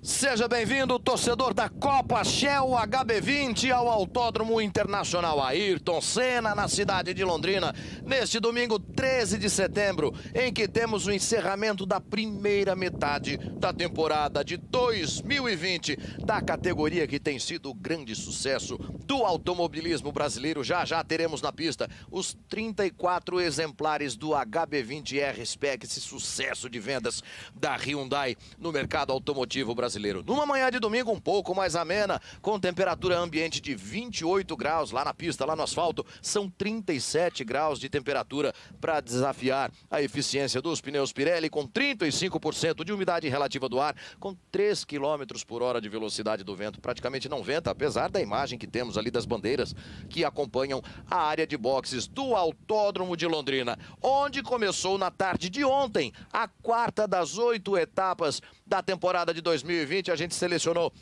Seja bem-vindo, torcedor da Copa Shell HB20 ao Autódromo Internacional Ayrton Senna, na cidade de Londrina, neste domingo 13 de setembro, em que temos o encerramento da primeira metade da temporada de 2020, da categoria que tem sido o grande sucesso do automobilismo brasileiro. Já já teremos na pista os 34 exemplares do HB20 R-Spec, esse sucesso de vendas da Hyundai no mercado automotivo brasileiro. Numa manhã de domingo um pouco mais amena, com temperatura ambiente de 28 graus lá na pista, lá no asfalto, são 37 graus de temperatura para desafiar a eficiência dos pneus Pirelli, com 35% de umidade relativa do ar, com 3 km por hora de velocidade do vento. Praticamente não venta, apesar da imagem que temos ali das bandeiras que acompanham a área de boxes do Autódromo de Londrina, onde começou na tarde de ontem a quarta das 8 etapas da temporada de 2020. A gente selecionou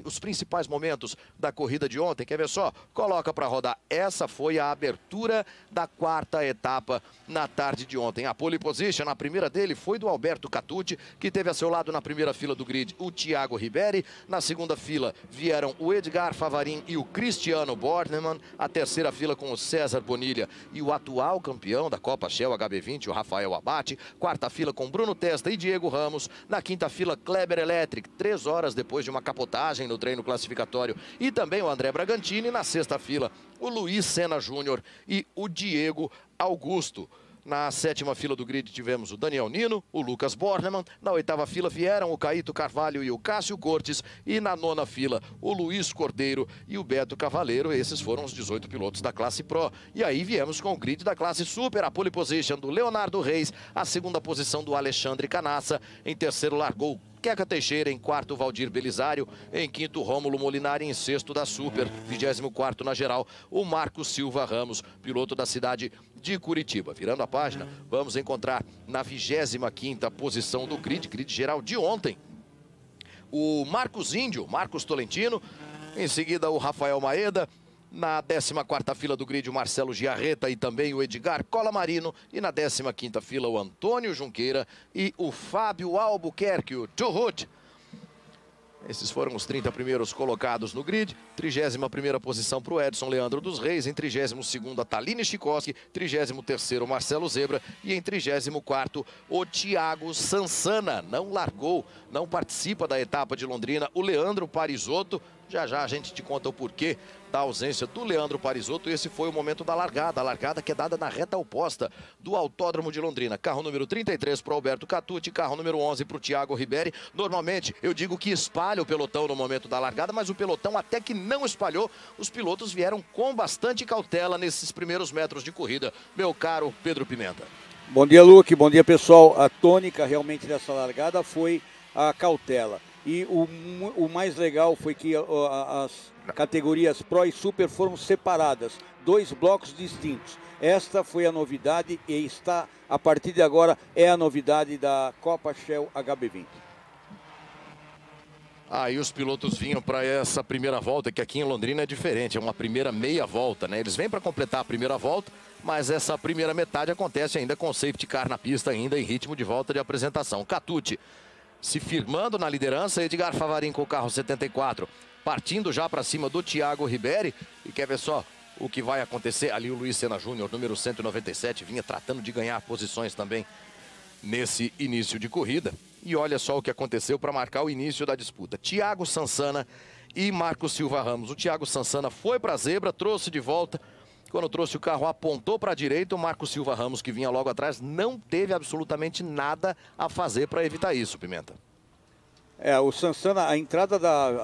os principais momentos da corrida de ontem. Quer ver só? Coloca para rodar. Essa foi a abertura da quarta etapa na tarde de ontem. A pole position, a primeira dele, foi do Alberto Catucci, que teve a seu lado na primeira fila do grid o Thiago Riberi. Na segunda fila vieram o Edgar Favarin e o Cristiano Bornemann. A terceira fila com o César Bonilha e o atual campeão da Copa Shell HB20, o Rafael Abate. Quarta fila com Bruno Testa e Diego Ramos. Na quinta fila, Kleber Electric, 3 horas depois de uma capotagem no treino classificatório, e também o André Bragantini. Na sexta fila, o Luiz Senna Júnior e o Diego Augusto. Na sétima fila do grid tivemos o Daniel Nino, o Lucas Bornemann. Na oitava fila vieram o Caíto Carvalho e o Cássio Cortes. E na nona fila, o Luiz Cordeiro e o Beto Cavaleiro. Esses foram os 18 pilotos da classe Pro. E aí viemos com o grid da classe Super. A pole position do Leonardo Reis, a segunda posição do Alexandre Canassa. Em terceiro largou Queca Teixeira, em quarto Valdir Belisário, em quinto Rômulo Molinari, em sexto da Super, 24º na geral, o Marcos Silva Ramos, piloto da cidade de Curitiba. Virando a página, vamos encontrar na 25ª posição do grid geral de ontem, o Marcos Índio, Marcos Tolentino, em seguida o Rafael Maeda. Na 14ª fila do grid, o Marcelo Giarreta e também o Edgar Colamarino. E na 15ª fila, o Antônio Junqueira e o Fábio Albuquerque, o Tuhut. Esses foram os 30 primeiros colocados no grid. 31ª posição para o Edson Leandro dos Reis. Em 32º, a Taline Chikoski. 33º, o Marcelo Zebra. E em 34º, o Thiago Sansana. Não largou, não participa da etapa de Londrina, o Leandro Parisotto. Já já a gente te conta o porquê da ausência do Leandro Parisotto. Esse foi o momento da largada. A largada que é dada na reta oposta do Autódromo de Londrina. Carro número 33 para o Alberto Catucci, carro número 11 para o Thiago Riberi. Normalmente eu digo que espalha o pelotão no momento da largada, mas o pelotão até que não espalhou. Os pilotos vieram com bastante cautela nesses primeiros metros de corrida, meu caro Pedro Pimenta. Bom dia, Luque. Bom dia, pessoal. A tônica realmente dessa largada foi a cautela. E o mais legal foi que as categorias Pro e Super foram separadas, 2 blocos distintos. Esta foi a novidade e está, a partir de agora, é a novidade da Copa Shell HB20. Aí os pilotos vinham para essa primeira volta, que aqui em Londrina é diferente, é uma primeira meia volta, né? Eles vêm para completar a primeira volta, mas essa primeira metade acontece ainda com safety car na pista, ainda em ritmo de volta de apresentação. Catucci se firmando na liderança, Edgar Favarin com o carro 74, partindo já para cima do Thiago Riberi. E quer ver só o que vai acontecer? Ali o Luiz Senna Júnior, número 197, vinha tratando de ganhar posições também nesse início de corrida. E olha só o que aconteceu para marcar o início da disputa. Thiago Sansana e Marcos Silva Ramos. O Thiago Sansana foi para a zebra, trouxe de volta. Quando trouxe o carro, apontou para a direita. O Marcos Silva Ramos, que vinha logo atrás, não teve absolutamente nada a fazer para evitar isso, Pimenta. O Sansana,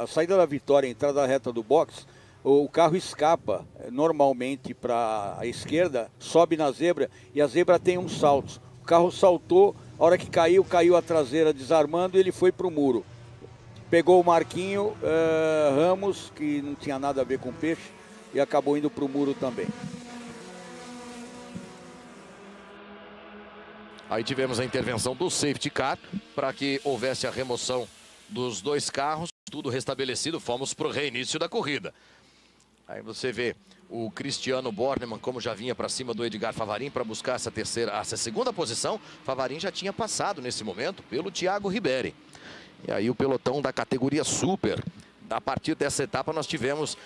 a saída da vitória, a entrada da reta do box, o carro escapa normalmente para a esquerda, sobe na zebra e a zebra tem uns saltos. O carro saltou, a hora que caiu a traseira desarmando e ele foi para o muro. Pegou o Marquinho Ramos, que não tinha nada a ver com peixe, e acabou indo para o muro também. Aí tivemos a intervenção do safety car para que houvesse a remoção dos 2 carros, tudo restabelecido, fomos para o reinício da corrida. Aí você vê o Cristiano Bornemann, como já vinha para cima do Edgar Favarin para buscar essa segunda posição. Favarin já tinha passado nesse momento pelo Thiago Riberi. E aí o pelotão da categoria Super. A partir dessa etapa nós tivemos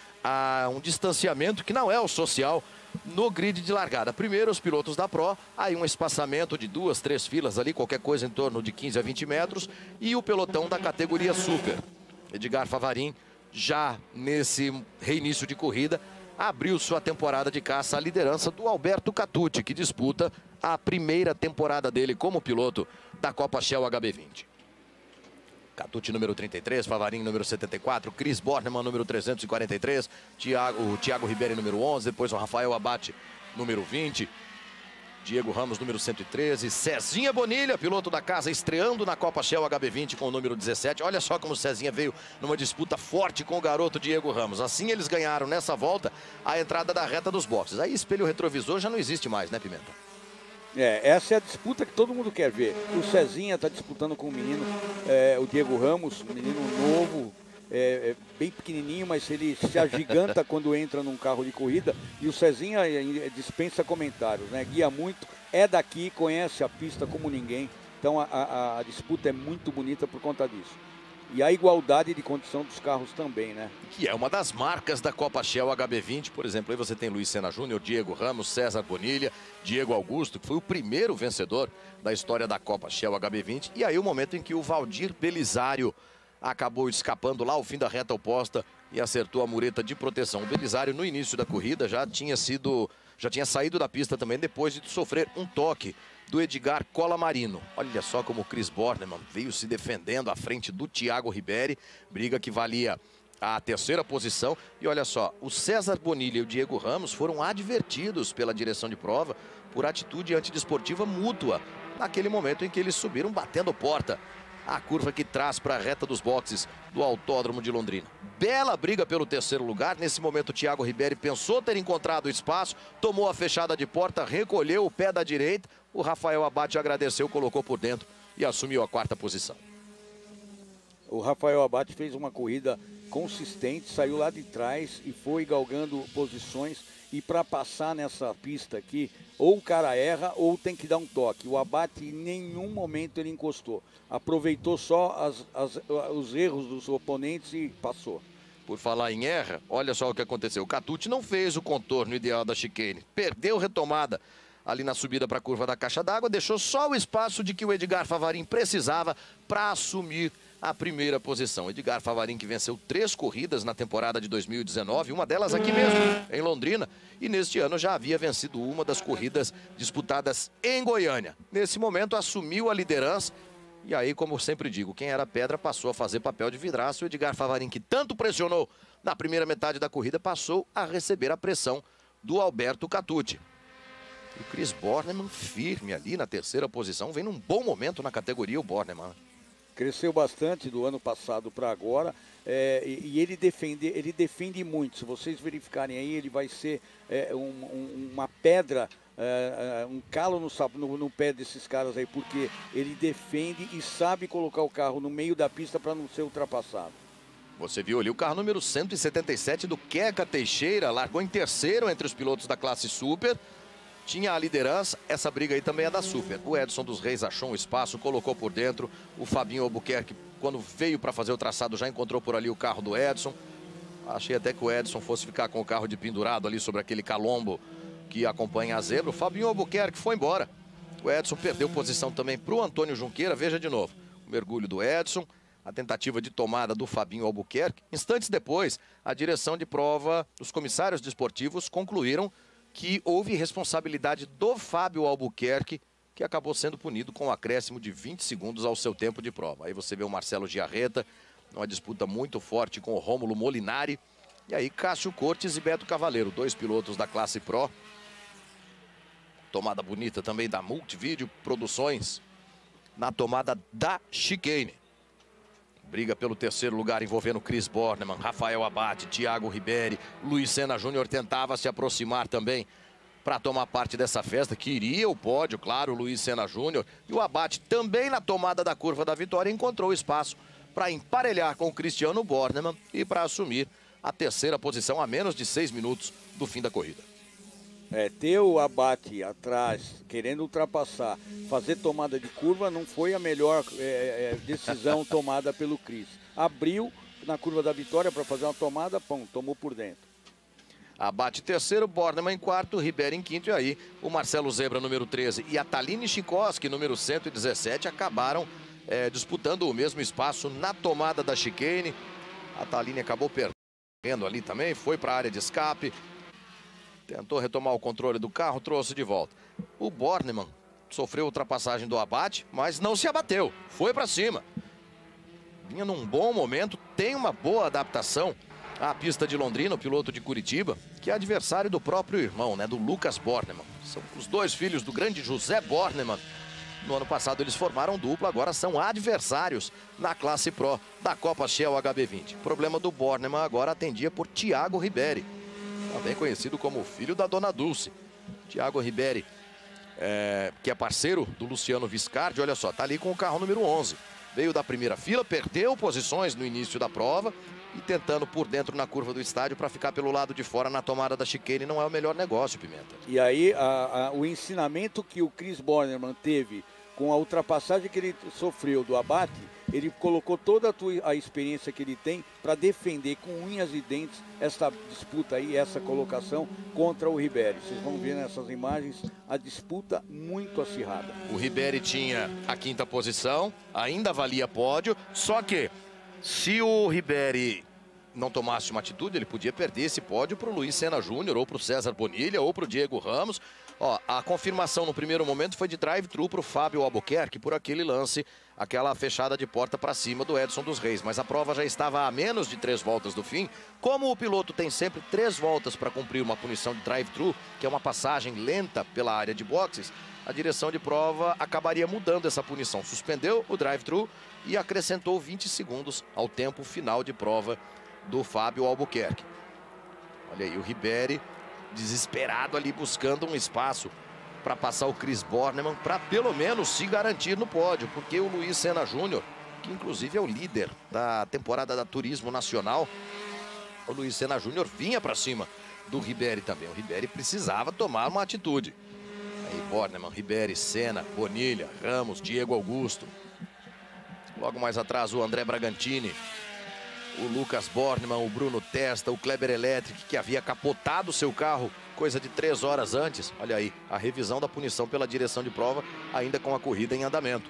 um distanciamento que não é o social no grid de largada. Primeiro os pilotos da Pro, aí um espaçamento de 2, 3 filas ali, qualquer coisa em torno de 15 a 20 metros. E o pelotão da categoria Super. Edgar Favarin, já nesse reinício de corrida, abriu sua temporada de caça à liderança do Alberto Catucci, que disputa a primeira temporada dele como piloto da Copa Shell HB20. Catucci número 33, Favarin número 74, Chris Bornemann número 343, o Thiago Ribeiro número 11, depois o Rafael Abate número 20, Diego Ramos número 113, Cezinha Bonilha, piloto da casa, estreando na Copa Shell HB20 com o número 17. Olha só como o Cezinha veio numa disputa forte com o garoto Diego Ramos. Assim eles ganharam nessa volta a entrada da reta dos boxes. Aí espelho retrovisor já não existe mais, né, Pimenta? Essa é a disputa que todo mundo quer ver. O Cezinha está disputando com o menino, o Diego Ramos, um menino novo, bem pequenininho, mas ele se agiganta quando entra num carro de corrida. E o Cezinha dispensa comentários, né? Guia muito, é daqui, conhece a pista como ninguém. Então a disputa é muito bonita por conta disso. E a igualdade de condição dos carros também, né? Que é uma das marcas da Copa Shell HB20, por exemplo. Aí você tem Luiz Sena Júnior, Diego Ramos, César Bonilha, Diego Augusto, que foi o primeiro vencedor da história da Copa Shell HB20. E aí o momento em que o Valdir Belisário acabou escapando lá ao fim da reta oposta e acertou a mureta de proteção. O Belisário, no início da corrida, já tinha saído da pista também depois de sofrer um toque do Edgar Colamarino. Olha só como o Chris Bornemann veio se defendendo à frente do Thiago Ribeiro, briga que valia a terceira posição. E olha só, o César Bonilha e o Diego Ramos foram advertidos pela direção de prova por atitude antidesportiva mútua naquele momento em que eles subiram batendo porta. A curva que traz para a reta dos boxes do Autódromo de Londrina. Bela briga pelo terceiro lugar. Nesse momento o Thiago Ribeiro pensou ter encontrado o espaço, tomou a fechada de porta, recolheu o pé da direita. O Rafael Abate agradeceu, colocou por dentro e assumiu a quarta posição. O Rafael Abate fez uma corrida consistente, saiu lá de trás e foi galgando posições. E para passar nessa pista aqui, ou o cara erra ou tem que dar um toque. O Abate em nenhum momento ele encostou. Aproveitou só os erros dos oponentes e passou. Por falar em erra, olha só o que aconteceu. O Catucci não fez o contorno ideal da chicane. Perdeu retomada ali na subida para a curva da caixa d'água. Deixou só o espaço de que o Edgar Favarin precisava para assumir a primeira posição. Edgar Favarin, que venceu 3 corridas na temporada de 2019, uma delas aqui mesmo, em Londrina, e neste ano já havia vencido uma das corridas disputadas em Goiânia. Nesse momento assumiu a liderança, e aí, como eu sempre digo, quem era pedra passou a fazer papel de vidraça. O Edgar Favarin, que tanto pressionou na primeira metade da corrida, passou a receber a pressão do Alberto Catucci. O Chris Bornemann firme ali na terceira posição, vem num bom momento na categoria o Bornemann. Cresceu bastante do ano passado para agora, e ele defende muito. Se vocês verificarem aí, ele vai ser uma pedra, um calo no pé desses caras aí, porque ele defende e sabe colocar o carro no meio da pista para não ser ultrapassado. Você viu ali o carro número 177 do Queca Teixeira, largou em terceiro entre os pilotos da classe Super. Tinha a liderança, essa briga aí também é da Super. O Edson dos Reis achou um espaço, colocou por dentro. O Fabinho Albuquerque, quando veio para fazer o traçado, já encontrou por ali o carro do Edson. Achei até que o Edson fosse ficar com o carro de pendurado ali sobre aquele calombo que acompanha a zebra. O Fabinho Albuquerque foi embora. O Edson perdeu posição também para o Antônio Junqueira. Veja de novo, o mergulho do Edson, a tentativa de tomada do Fabinho Albuquerque. Instantes depois, a direção de prova, os comissários desportivos concluíram que houve responsabilidade do Fábio Albuquerque, que acabou sendo punido com um acréscimo de 20 segundos ao seu tempo de prova. Aí você vê o Marcelo Giarreta, numa disputa muito forte com o Rômulo Molinari. E aí Cássio Cortes e Beto Cavaleiro, 2 pilotos da classe Pro. Tomada bonita também da Multivídeo Produções, na tomada da chicane. Briga pelo terceiro lugar envolvendo Chris Bornemann, Rafael Abate, Thiago Ribeiro, Luiz Sena Júnior tentava se aproximar também para tomar parte dessa festa, queria o pódio, claro, o Luiz Sena Júnior. E o Abate também na tomada da curva da vitória encontrou espaço para emparelhar com o Cristiano Bornemann e para assumir a terceira posição a menos de 6 minutos do fim da corrida. Ter o abate atrás, querendo ultrapassar, fazer tomada de curva, não foi a melhor decisão tomada pelo Cris. Abriu na curva da vitória para fazer uma tomada, pum, tomou por dentro. Abate terceiro, Bornemann em quarto, Ribery em quinto. E aí o Marcelo Zebra, número 13, e a Taline Chikoski, número 117, acabaram disputando o mesmo espaço na tomada da chicane. A Taline acabou perdendo ali também, foi para a área de escape. Tentou retomar o controle do carro, trouxe de volta. O Bornemann sofreu ultrapassagem do abate, mas não se abateu, foi para cima. Vinha num bom momento, tem uma boa adaptação à pista de Londrina, o piloto de Curitiba, que é adversário do próprio irmão, né, do Lucas Bornemann. São os dois filhos do grande José Bornemann. No ano passado eles formaram dupla, agora são adversários na classe Pro da Copa Shell HB20. O problema do Bornemann agora atendia por Thiago Ribery, também conhecido como o filho da Dona Dulce. Thiago Ribery, que é parceiro do Luciano Viscardi, olha só, tá ali com o carro número 11. Veio da primeira fila, perdeu posições no início da prova e tentando por dentro na curva do estádio para ficar pelo lado de fora na tomada da chicane não é o melhor negócio, Pimenta. E aí o ensinamento que o Chris Bornemann teve com a ultrapassagem que ele sofreu do abate, ele colocou toda a experiência que ele tem para defender com unhas e dentes essa disputa aí, essa colocação contra o Ribery. Vocês vão ver nessas imagens a disputa muito acirrada. O Ribery tinha a quinta posição, ainda valia pódio, só que se o Ribery não tomasse uma atitude, ele podia perder esse pódio para o Luiz Senna Júnior, ou para o César Bonilha, ou para o Diego Ramos. Ó, a confirmação no primeiro momento foi de drive-thru para o Fábio Albuquerque por aquele lance, aquela fechada de porta para cima do Edson dos Reis. Mas a prova já estava a menos de 3 voltas do fim. Como o piloto tem sempre 3 voltas para cumprir uma punição de drive-thru, que é uma passagem lenta pela área de boxes, a direção de prova acabaria mudando essa punição. Suspendeu o drive-thru e acrescentou 20 segundos ao tempo final de prova do Fábio Albuquerque. Olha aí o Ribery desesperado ali buscando um espaço para passar o Chris Bornemann, para pelo menos se garantir no pódio, porque o Luiz Senna Júnior, que inclusive é o líder da temporada da Turismo Nacional, o Luiz Senna Júnior vinha para cima do Ribery também. O Ribery precisava tomar uma atitude. Aí Bornemann, Ribery, Senna, Bonilha, Ramos, Diego Augusto. Logo mais atrás o André Bragantini, o Lucas Bornemann, o Bruno Testa, o Kleber Electric, que havia capotado seu carro coisa de 3 horas antes. Olha aí, a revisão da punição pela direção de prova, ainda com a corrida em andamento.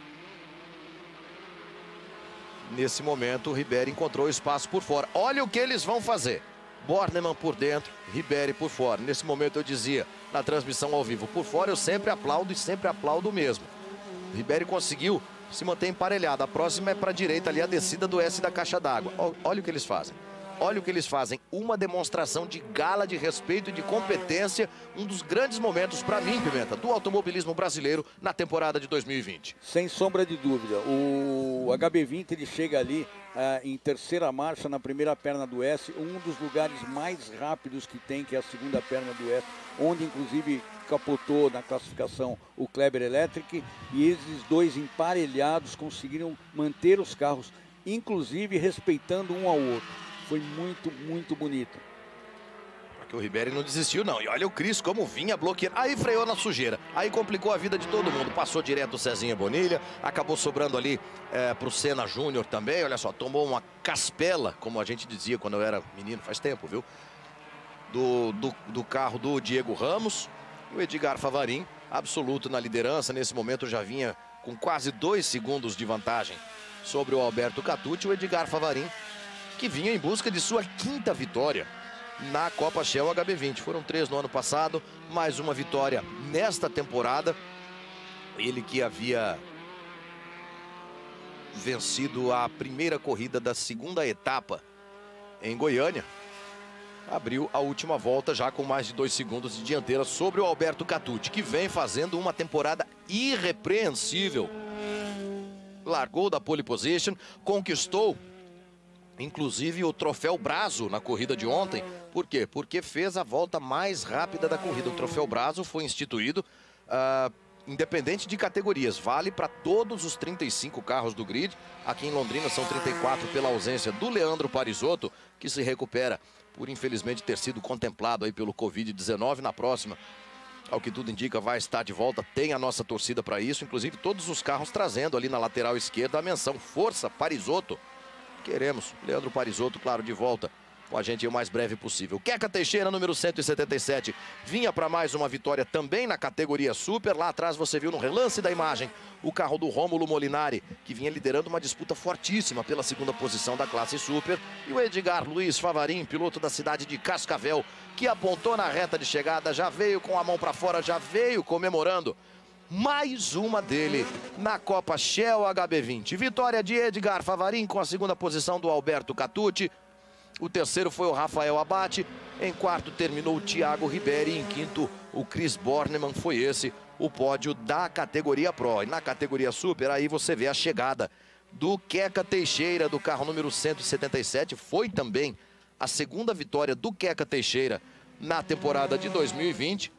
Nesse momento, o Ribery encontrou espaço por fora. Olha o que eles vão fazer. Bornemann por dentro, Ribery por fora. Nesse momento eu dizia, na transmissão ao vivo, por fora eu sempre aplaudo e sempre aplaudo mesmo. O Ribery conseguiu se manter emparelhado. A próxima é para a direita ali, a descida do S da caixa d'água. Olha o que eles fazem. Olha o que eles fazem. Uma demonstração de gala, de respeito e de competência. Um dos grandes momentos, para mim, Pimenta, do automobilismo brasileiro na temporada de 2020. Sem sombra de dúvida. O HB20 ele chega ali em terceira marcha na primeira perna do S. Um dos lugares mais rápidos que tem, que é a segunda perna do S. Onde, inclusive, capotou na classificação o Kleber Electric. E esses dois emparelhados conseguiram manter os carros, inclusive respeitando um ao outro. Foi muito, muito bonito. Porque o Ribery não desistiu, não. E olha o Cris como vinha bloqueando. Aí freou na sujeira. Aí complicou a vida de todo mundo. Passou direto o Cezinha Bonilha. Acabou sobrando ali pro Senna Júnior também. Olha só, tomou uma caspela, como a gente dizia quando eu era menino. Faz tempo, viu? Do carro do Diego Ramos. E o Edgar Favarin, absoluto na liderança. Nesse momento já vinha com quase 2 segundos de vantagem sobre o Alberto Catucci. O Edgar Favarin, que vinha em busca de sua 5ª vitória na Copa Shell HB20. Foram 3 no ano passado, mais uma vitória nesta temporada. Ele que havia vencido a primeira corrida da 2ª etapa em Goiânia. Abriu a última volta já com mais de 2 segundos de dianteira sobre o Alberto Catucci, que vem fazendo uma temporada irrepreensível. Largou da pole position, conquistou inclusive o troféu Brazo na corrida de ontem. Por quê? Porque fez a volta mais rápida da corrida. O troféu Brazo foi instituído independente de categorias. Vale para todos os 35 carros do grid. Aqui em Londrina são 34 pela ausência do Leandro Parisotto, que se recupera por infelizmente ter sido contemplado aí pelo Covid-19. Na próxima Ao que tudo indica, vai estar de volta, tem a nossa torcida para isso, inclusive todos os carros trazendo ali na lateral esquerda a menção Força Parisotto. Queremos Leandro Parisotto, claro, de volta com a gente o mais breve possível. Queca Teixeira, número 177, vinha para mais uma vitória também na categoria Super. Lá atrás você viu no relance da imagem o carro do Rômulo Molinari, que vinha liderando uma disputa fortíssima pela segunda posição da classe Super. E o Edgar Luiz Favarin, piloto da cidade de Cascavel, que apontou na reta de chegada, já veio com a mão para fora, já veio comemorando. Mais uma dele na Copa Shell HB20. Vitória de Edgar Favarin com a segunda posição do Alberto Catucci. O terceiro foi o Rafael Abate. Em quarto terminou o Thiago Riberi. E em quinto o Chris Bornemann. Foi esse o pódio da categoria Pro. E na categoria Super aí você vê a chegada do Queca Teixeira, do carro número 177. Foi também a segunda vitória do Queca Teixeira na temporada de 2020.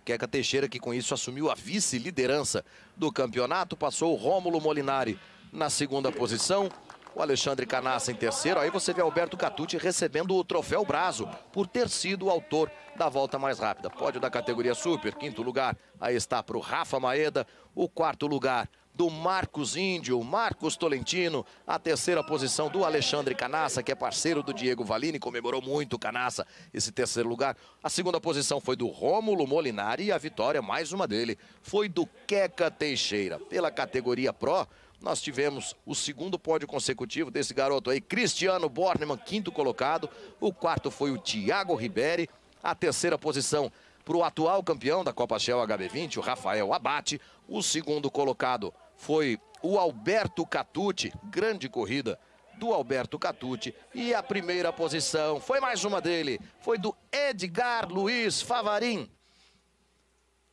Queca Teixeira que com isso assumiu a vice-liderança do campeonato. Passou o Rômulo Molinari na segunda posição. O Alexandre Canassa em terceiro. Aí você vê Alberto Catucci recebendo o troféu Brazo por ter sido o autor da volta mais rápida. Pódio da categoria Super. Quinto lugar aí está para o Rafa Maeda. O quarto lugar do Marcos Índio, Marcos Tolentino. A terceira posição do Alexandre Canassa, que é parceiro do Diego Valini. Comemorou muito o Canassa esse terceiro lugar. A segunda posição foi do Rômulo Molinari. E a vitória, mais uma dele, foi do Queca Teixeira. Pela categoria Pro, nós tivemos o segundo pódio consecutivo desse garoto aí, Cristiano Bornemann, quinto colocado. O quarto foi o Thiago Riberi. A terceira posição para o atual campeão da Copa Shell HB20, o Rafael Abate. O segundo colocado foi o Alberto Catucci. Grande corrida do Alberto Catucci. E a primeira posição foi mais uma dele, foi do Edgar Luiz Favarin.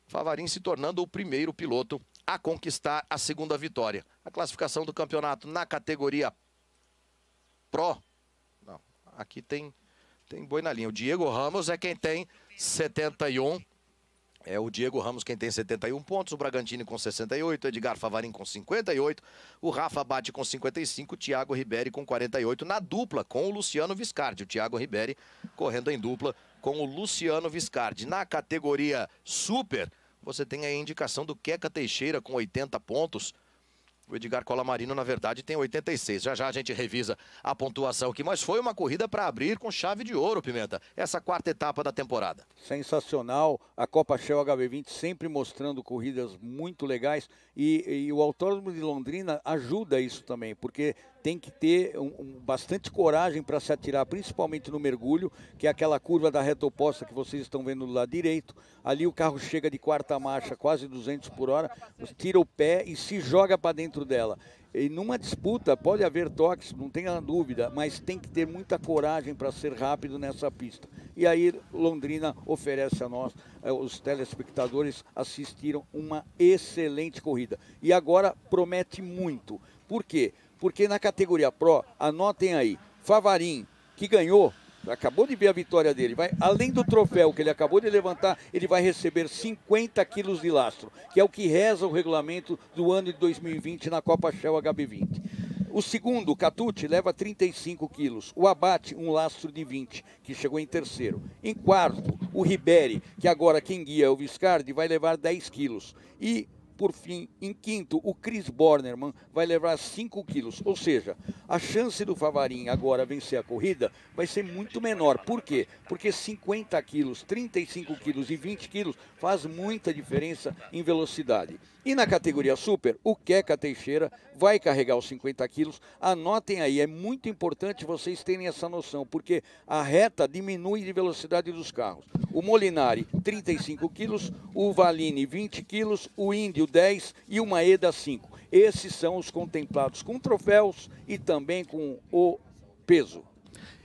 Favarin se tornando o primeiro piloto a conquistar a segunda vitória. A classificação do campeonato na categoria Pro. Não, aqui tem boi na linha. O Diego Ramos é quem tem 71. É o Diego Ramos quem tem 71 pontos. O Bragantini com 68. O Edgar Favarin com 58. O Rafa Abate com 55. O Thiago Riberi com 48. Na dupla com o Luciano Viscardi. O Thiago Riberi correndo em dupla com o Luciano Viscardi. Na categoria Super, você tem a indicação do Queca Teixeira com 80 pontos. O Edgar Colamarino, na verdade, tem 86. Já já a gente revisa a pontuação aqui. Mas foi uma corrida para abrir com chave de ouro, Pimenta. Essa quarta etapa da temporada. Sensacional. A Copa Shell HB20 sempre mostrando corridas muito legais. E o Autódromo de Londrina ajuda isso também. Porque tem que ter bastante coragem para se atirar, principalmente no mergulho, que é aquela curva da reta oposta que vocês estão vendo do lado direito. Ali o carro chega de quarta marcha, quase 200 por hora, tira o pé e se joga para dentro dela. E numa disputa pode haver toques, não tenha dúvida, mas tem que ter muita coragem para ser rápido nessa pista. E aí Londrina oferece a nós, os telespectadores assistiram uma excelente corrida. E agora promete muito. Por quê? Porque na categoria Pro, anotem aí, Favarin, que ganhou, acabou de ver a vitória dele, além do troféu que ele acabou de levantar, ele vai receber 50 quilos de lastro, que é o que reza o regulamento do ano de 2020 na Copa Shell HB20. O segundo, o Catucci, leva 35 quilos. O Abate, um lastro de 20, que chegou em terceiro. Em quarto, o Riberi, que agora quem guia é o Viscardi, vai levar 10 quilos. E por fim, em quinto, o Chris Bornemann vai levar 5 quilos. Ou seja, a chance do Favarin agora vencer a corrida vai ser muito menor. Por quê? Porque 50 quilos, 35 quilos e 20 quilos faz muita diferença em velocidade. E na categoria Super, o Queca Teixeira vai carregar os 50 quilos. Anotem aí, é muito importante vocês terem essa noção, porque a reta diminui de velocidade dos carros. O Molinari, 35 quilos, o Valini, 20 quilos, o Índio, 10 e o Maeda, 5. Esses são os contemplados com troféus e também com o peso.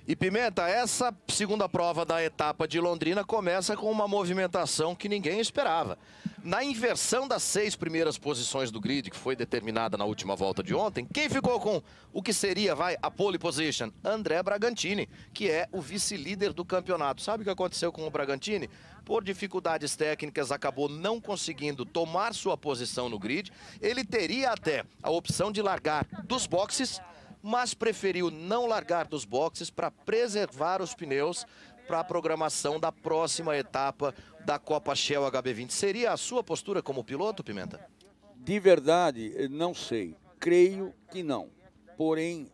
E Pimenta, essa segunda prova da etapa de Londrina começa com uma movimentação que ninguém esperava. Na inversão das 6 primeiras posições do grid, que foi determinada na última volta de ontem, quem ficou com o que seria, a pole position? André Bragantini, que é o vice-líder do campeonato. Sabe o que aconteceu com o Bragantini? Por dificuldades técnicas, acabou não conseguindo tomar sua posição no grid. Ele teria até a opção de largar dos boxes, mas preferiu não largar dos boxes para preservar os pneus, para a programação da próxima etapa da Copa Shell HB20. Seria a sua postura como piloto, Pimenta? De verdade, não sei. Creio que não. Porém,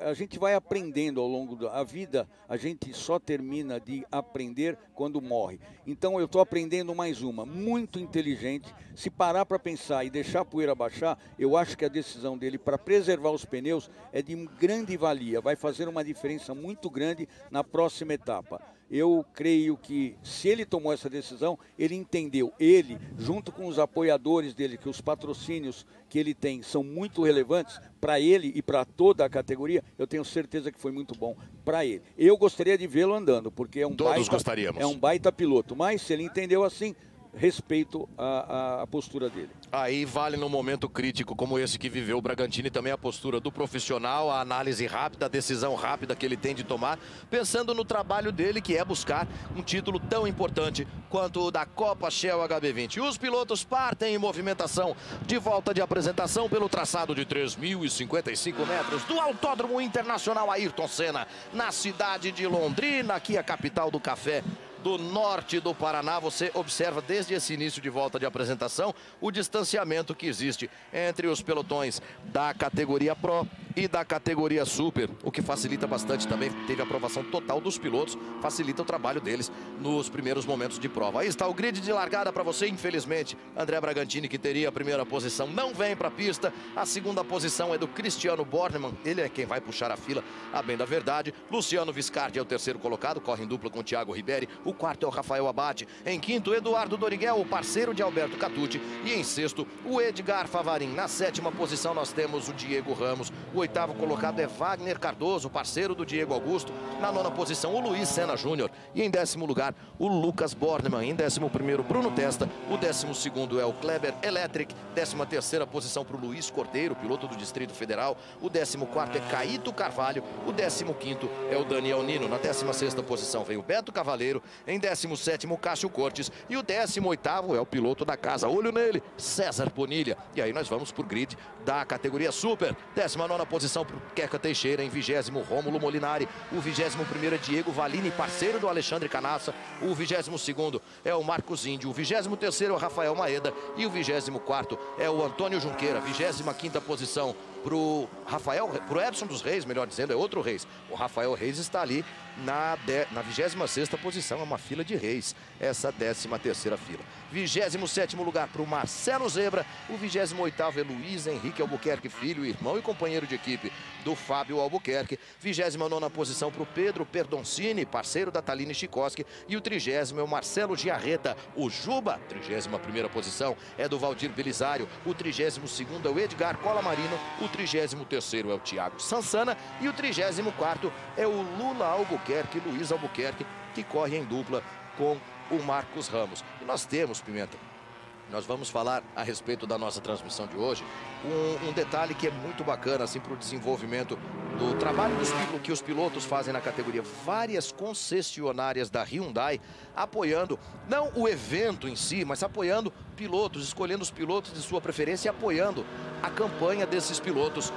a gente vai aprendendo ao longo da vida, a gente só termina de aprender quando morre. Então eu estou aprendendo mais uma, muito inteligente. Se parar para pensar e deixar a poeira baixar, eu acho que a decisão dele para preservar os pneus é de grande valia, vai fazer uma diferença muito grande na próxima etapa. Eu creio que se ele tomou essa decisão, ele entendeu, ele, junto com os apoiadores dele, que os patrocínios que ele tem são muito relevantes para ele e para toda a categoria, eu tenho certeza que foi muito bom para ele. Eu gostaria de vê-lo andando, porque é um baita piloto, mas se ele entendeu assim, respeito a postura dele. Aí vale num momento crítico como esse que viveu o Bragantini também a postura do profissional, a análise rápida, a decisão rápida que ele tem de tomar, pensando no trabalho dele, que é buscar um título tão importante quanto o da Copa Shell HB20. Os pilotos partem em movimentação de volta de apresentação pelo traçado de 3.055 metros do Autódromo Internacional Ayrton Senna, na cidade de Londrina, aqui a capital do café do norte do Paraná. Você observa desde esse início de volta de apresentação o distanciamento que existe entre os pelotões da categoria Pro e da categoria Super, o que facilita bastante também. Teve aprovação total dos pilotos, facilita o trabalho deles nos primeiros momentos de prova. Aí está o grid de largada para você. Infelizmente, André Bragantini, que teria a primeira posição, não vem para a pista. A segunda posição é do Cristiano Bornemann, ele é quem vai puxar a fila, a bem da verdade. Luciano Viscardi é o terceiro colocado, corre em dupla com o Thiago Riberi. O quarto é o Rafael Abate. Em quinto, Eduardo Doriguel, o parceiro de Alberto Catucci. E em sexto, o Edgar Favarin. Na sétima posição, nós temos o Diego Ramos. O oitavo colocado é Wagner Cardoso, parceiro do Diego Augusto. Na nona posição, o Luiz Senna Júnior. E em décimo lugar, o Lucas Bornemann. Em 11º, Bruno Testa. O 12º é o Kleber Electric. 13ª posição para o Luiz Cordeiro, piloto do Distrito Federal. O 14º é Caíto Carvalho. O 15º é o Daniel Nino. Na 16ª posição vem o Beto Cavaleiro. Em 17º, Cássio Cortes. E o 18º é o piloto da casa, olho nele, César Bonilha. E aí nós vamos por grid da categoria Super. 19ª posição para o Queca Teixeira. Em 20º, Rômulo Molinari. O 21º é Diego Valini, parceiro do Alexandre Canassa. O 22º é o Marcos Índio. O 23º é o Rafael Maeda. E o 24º é o Antônio Junqueira. 25ª posição para o Edson dos Reis, melhor dizendo, é outro Reis. O Rafael Reis está ali na 26ª posição, é uma fila de Reis, essa 13ª fila. 27º lugar para o Marcelo Zebra. O 28º é Luiz Henrique Albuquerque Filho, irmão e companheiro de equipe do Fábio Albuquerque. 29ª posição para o Pedro Perdoncini, parceiro da Taline Chikoski. E o 30º é o Marcelo Giarreta, o Juba. 31ª posição é do Valdir Belisário. O 32º é o Edgar Colamarino. O 33º é o Thiago Sansana. E o 34º é o Lula Albuquerque, Luiz Albuquerque, que corre em dupla com o Marcos Ramos. E nós temos, Pimenta, nós vamos falar a respeito da nossa transmissão de hoje, um detalhe que é muito bacana assim, para o desenvolvimento do trabalho que os pilotos fazem na categoria. Várias concessionárias da Hyundai apoiando, não o evento em si, mas apoiando pilotos, escolhendo os pilotos de sua preferência e apoiando a campanha desses pilotos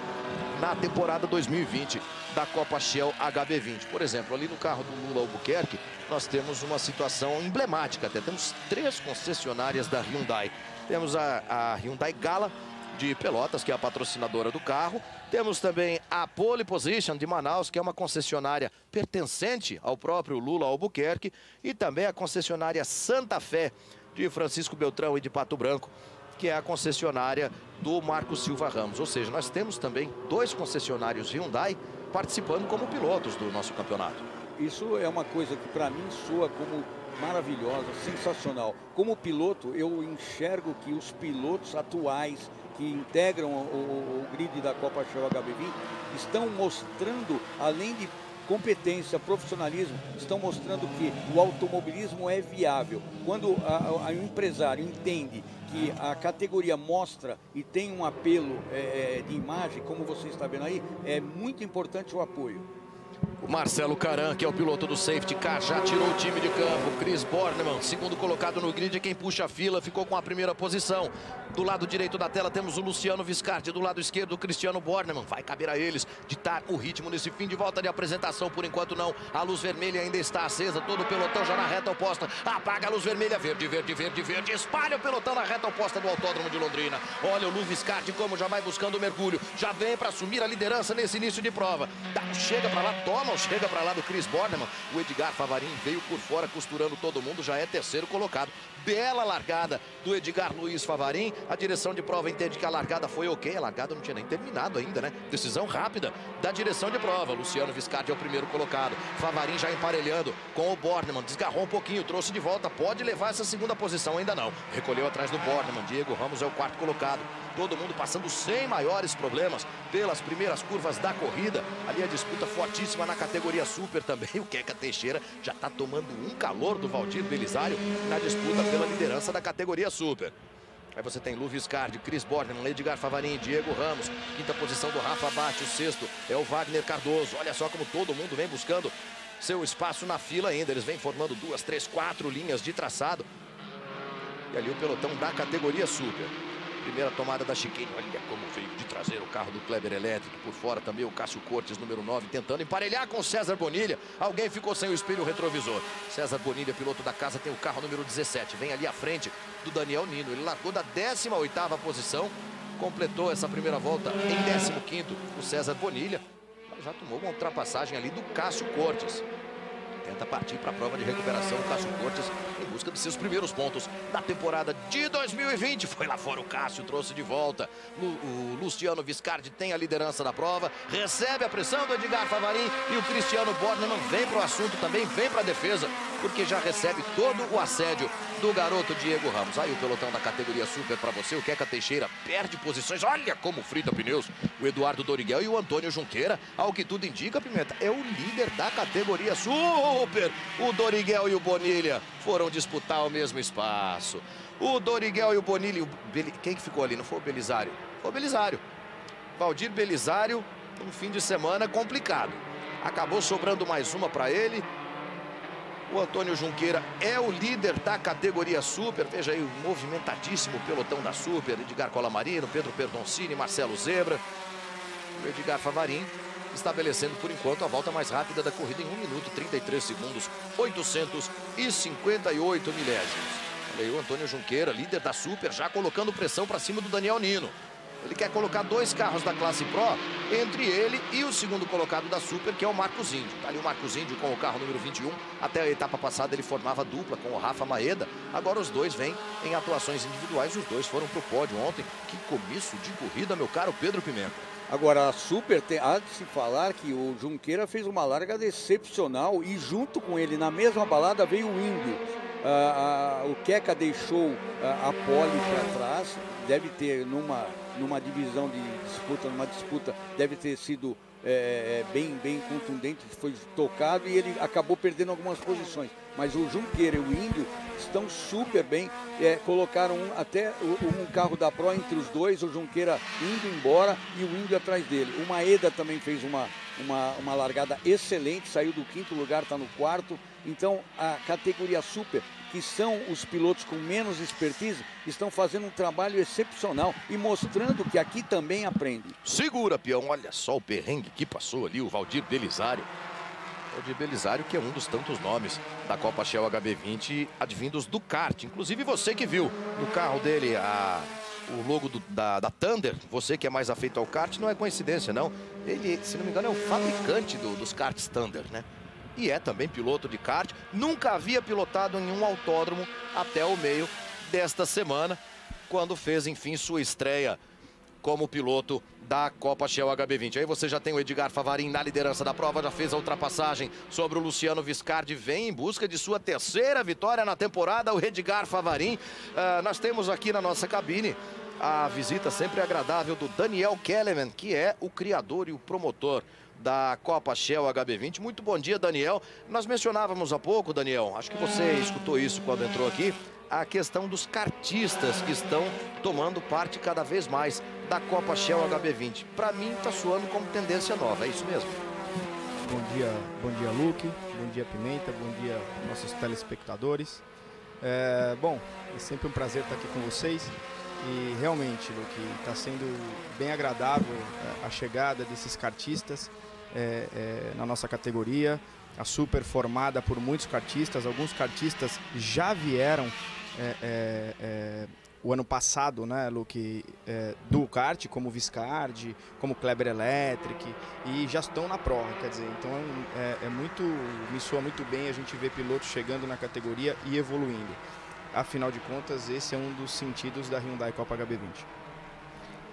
na temporada 2020 da Copa Shell HB20. Por exemplo, ali no carro do Lula Albuquerque, nós temos uma situação emblemática até. Temos 3 concessionárias da Hyundai. Temos a Hyundai Gala de Pelotas, que é a patrocinadora do carro. Temos também a Pole Position de Manaus, que é uma concessionária pertencente ao próprio Lula Albuquerque. E também a concessionária Santa Fé de Francisco Beltrão e de Pato Branco, que é a concessionária do Marco Silva Ramos. Ou seja, nós temos também 2 concessionários Hyundai participando como pilotos do nosso campeonato. Isso é uma coisa que para mim soa como maravilhosa, sensacional. Como piloto, eu enxergo que os pilotos atuais que integram o grid da Copa Shell HB20 estão mostrando, além de competência, profissionalismo, estão mostrando que o automobilismo é viável. Quando o empresário entende que a categoria mostra e tem um apelo de imagem, como você está vendo aí, é muito importante o apoio. O Marcelo Caran, que é o piloto do safety car, já tirou o time de campo. Chris Bornemann, segundo colocado no grid, quem puxa a fila, ficou com a primeira posição. Do lado direito da tela temos o Luciano Viscardi, do lado esquerdo o Cristiano Bornemann. Vai caber a eles ditar o ritmo nesse fim de volta de apresentação. Por enquanto não, a luz vermelha ainda está acesa, todo o pelotão já na reta oposta. Apaga a luz vermelha, verde, verde, verde, verde. Espalha o pelotão na reta oposta do Autódromo de Londrina. Olha o Lu Viscardi como já vai buscando o mergulho. Já vem para assumir a liderança nesse início de prova. Chega para lá, toma, chega para lá do Chris Bornemann. O Edgar Favarin veio por fora costurando todo mundo, já é terceiro colocado. Bela largada do Edgar Luiz Favarin. A direção de prova entende que a largada foi ok. A largada não tinha nem terminado ainda, né? Decisão rápida da direção de prova. Luciano Viscardi é o primeiro colocado. Favarin já emparelhando com o Bornemann. Desgarrou um pouquinho, trouxe de volta. Pode levar essa segunda posição, ainda não. Recolheu atrás do Bornemann. Diego Ramos é o quarto colocado. Todo mundo passando sem maiores problemas pelas primeiras curvas da corrida. Ali a disputa fortíssima na categoria Super também. O Queca Teixeira já está tomando um calor do Valdir Belisário na disputa pela liderança da categoria Super. Aí você tem Lu Viscardi, Chris Bornemann, Edgar Favarin, Diego Ramos. Quinta posição do Rafa Bate. O sexto é o Wagner Cardoso. Olha só como todo mundo vem buscando seu espaço na fila ainda. Eles vêm formando 2, 3, 4 linhas de traçado. E ali o pelotão da categoria Super. Primeira tomada da chicane, olha como veio de trazer o carro do Kleber Elétrico. Por fora também o Cássio Cortes, número 9, tentando emparelhar com o César Bonilha. Alguém ficou sem o espelho retrovisor. César Bonilha, piloto da casa, tem o carro número 17. Vem ali à frente do Daniel Nino. Ele largou da 18ª posição, completou essa primeira volta em 15º. O César Bonilha já tomou uma ultrapassagem ali do Cássio Cortes. Tenta partir para a prova de recuperação. O Cássio Cortes em busca de seus primeiros pontos da temporada de 2020. Foi lá fora o Cássio, trouxe de volta. O Luciano Viscardi tem a liderança da prova. Recebe a pressão do Edgar Favarin. E o Cristiano Bornemann vem para o assunto também, vem para a defesa. Porque já recebe todo o assédio do garoto Diego Ramos. Aí o pelotão da categoria Super para você. O Queca Teixeira perde posições. Olha como frita pneus. O Eduardo Doriguel e o Antônio Junqueira, ao que tudo indica, Pimenta, é o líder da categoria Super. O Doriguel e o Bonilha foram disputar o mesmo espaço. O Doriguel e o Bonilha... Quem que ficou ali? Não foi o Belisário? Foi o Belisário. Valdir Belisário, um fim de semana complicado. Acabou sobrando mais uma para ele. O Antônio Junqueira é o líder da categoria Super. Veja aí o movimentadíssimo pelotão da Super. Edgar Colamarino, Pedro Perdoncini, Marcelo Zebra. O Edgar Favarin estabelecendo por enquanto a volta mais rápida da corrida em 1 minuto 33 segundos, 858 milésimos. Olha aí o Antônio Junqueira, líder da Super, já colocando pressão para cima do Daniel Nino. Ele quer colocar 2 carros da classe Pro entre ele e o segundo colocado da Super, que é o Marcos Índio. Tá ali o Marcos Índio com o carro número 21. Até a etapa passada ele formava dupla com o Rafa Maeda. Agora os dois vêm em atuações individuais. Os dois foram pro pódio ontem. Que começo de corrida, meu caro Pedro Pimenta. Agora, a Super, há de se falar que o Junqueira fez uma largada excepcional e junto com ele, na mesma balada, veio o Índio. O Queca deixou a pole para trás, deve ter numa divisão de disputa, deve ter sido bem contundente, foi tocado e ele acabou perdendo algumas posições. Mas o Junqueira e o Índio estão super bem, colocaram até um carro da Pro entre os dois, o Junqueira indo embora e o Índio atrás dele. O Maeda também fez uma largada excelente, saiu do 5º lugar, está no 4º. Então a categoria Super, que são os pilotos com menos expertise, estão fazendo um trabalho excepcional e mostrando que aqui também aprende. Segura, peão, olha só o perrengue que passou ali, o Valdir Belisário. Valdir Belisário, que é um dos tantos nomes da Copa Shell HB20 advindos do kart. Inclusive você que viu no carro dele o logo da Thunder, você que é mais afeito ao kart, não é coincidência, não. Ele, se não me engano, é o fabricante dos karts Thunder, né? E é também piloto de kart. Nunca havia pilotado em um autódromo até o meio desta semana, quando fez, enfim, sua estreia como piloto da Copa Shell HB20. Aí você já tem o Edgar Favarin na liderança da prova, já fez a ultrapassagem sobre o Luciano Viscardi, vem em busca de sua terceira vitória na temporada, o Edgar Favarin. Nós temos aqui na nossa cabine a visita sempre agradável do Daniel Kellerman, que é o criador e o promotor da Copa Shell HB20. Muito bom dia, Daniel. Nós mencionávamos há pouco, Daniel, acho que você escutou isso quando entrou aqui, a questão dos kartistas que estão tomando parte cada vez mais da Copa Shell HB20. Para mim, está soando como tendência nova, é isso mesmo? bom dia Luque, bom dia Pimenta, bom dia nossos telespectadores. Bom, é sempre um prazer estar aqui com vocês e realmente, Luque, está sendo bem agradável a chegada desses kartistas na nossa categoria. A Super formada por muitos kartistas, alguns kartistas já vieram o ano passado, né, Luque, do kart, como Viscardi, como Kleber Electric, e já estão na prova, quer dizer, então me soa muito bem a gente ver pilotos chegando na categoria e evoluindo. Afinal de contas, esse é um dos sentidos da Hyundai Copa HB20.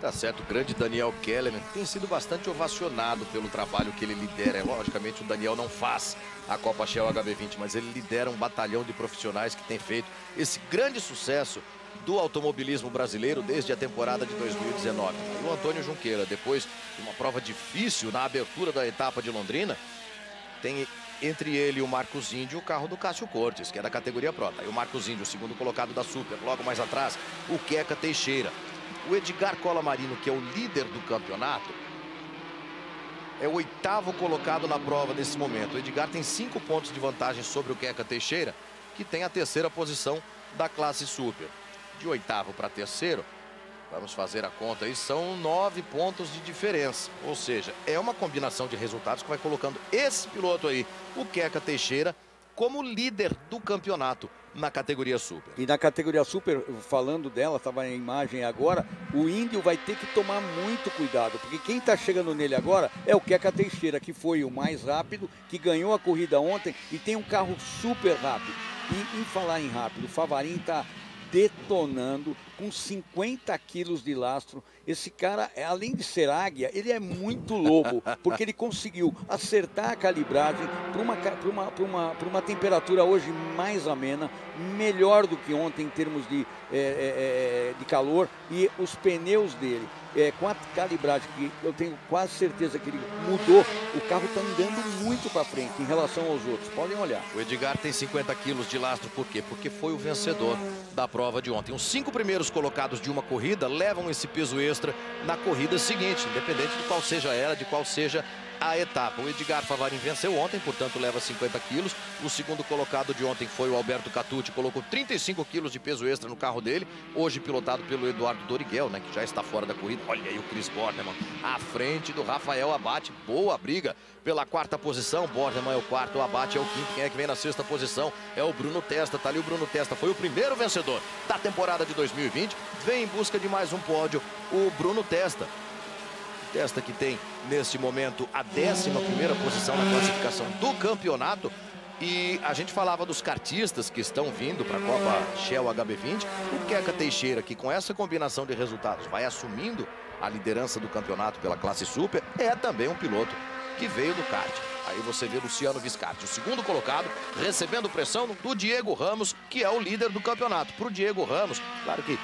Tá certo, o grande Daniel Kellerman tem sido bastante ovacionado pelo trabalho que ele lidera. Logicamente o Daniel não faz a Copa Shell HB20, mas ele lidera um batalhão de profissionais que tem feito esse grande sucesso do automobilismo brasileiro desde a temporada de 2019. E o Antônio Junqueira, depois de uma prova difícil na abertura da etapa de Londrina, tem entre ele e o Marcos Índio o carro do Cássio Cortes, que é da categoria Pro. E o Marcos Índio, o segundo colocado da Super. Logo mais atrás, o Queca Teixeira. O Edgar Colamarino, que é o líder do campeonato, é o 8º colocado na prova nesse momento. O Edgar tem 5 pontos de vantagem sobre o Queca Teixeira, que tem a 3ª posição da classe Super. De 8º para 3º, vamos fazer a conta aí, são 9 pontos de diferença. Ou seja, é uma combinação de resultados que vai colocando esse piloto aí, o Queca Teixeira, como líder do campeonato na categoria Super. E na categoria Super, falando dela, estava em imagem agora, o Índio vai ter que tomar muito cuidado, porque quem está chegando nele agora é o Queca Teixeira, que foi o mais rápido, que ganhou a corrida ontem e tem um carro super rápido. E em falar em rápido, o Favarin está detonando com 50 quilos de lastro. Esse cara, além de ser águia, ele é muito lobo, porque ele conseguiu acertar a calibragem para uma temperatura hoje mais amena, melhor do que ontem em termos de calor, e os pneus dele, com a calibragem que eu tenho quase certeza que ele mudou, o carro está andando muito para frente em relação aos outros. Podem olhar. O Edgar tem 50 quilos de lastro, por quê? Porque foi o vencedor da prova de ontem. Os 5 primeiros colocados de uma corrida levam esse peso extra na corrida seguinte, independente de qual seja ela, de qual seja a etapa. O Edgar Favarin venceu ontem, portanto leva 50 quilos. O segundo colocado de ontem foi o Alberto Catucci, colocou 35 quilos de peso extra no carro dele, hoje pilotado pelo Eduardo Doriguel, né, que já está fora da corrida. Olha aí o Chris Bornemann à frente do Rafael Abate, boa briga pela 4ª posição. Bornemann é o 4º, o Abate é o 5º. Quem é que vem na 6ª posição? É o Bruno Testa. Tá ali o Bruno Testa, foi o primeiro vencedor da temporada de 2020. Vem em busca de mais um pódio o Bruno Testa. Testa que tem neste momento a 11ª posição na classificação do campeonato. E a gente falava dos kartistas que estão vindo para a Copa Shell HB20. O Queca Teixeira, que com essa combinação de resultados vai assumindo a liderança do campeonato pela classe Super, é também um piloto que veio do kart. Aí você vê Luciano Viscardi, o segundo colocado, recebendo pressão do Diego Ramos, que é o líder do campeonato. Para o Diego Ramos, claro que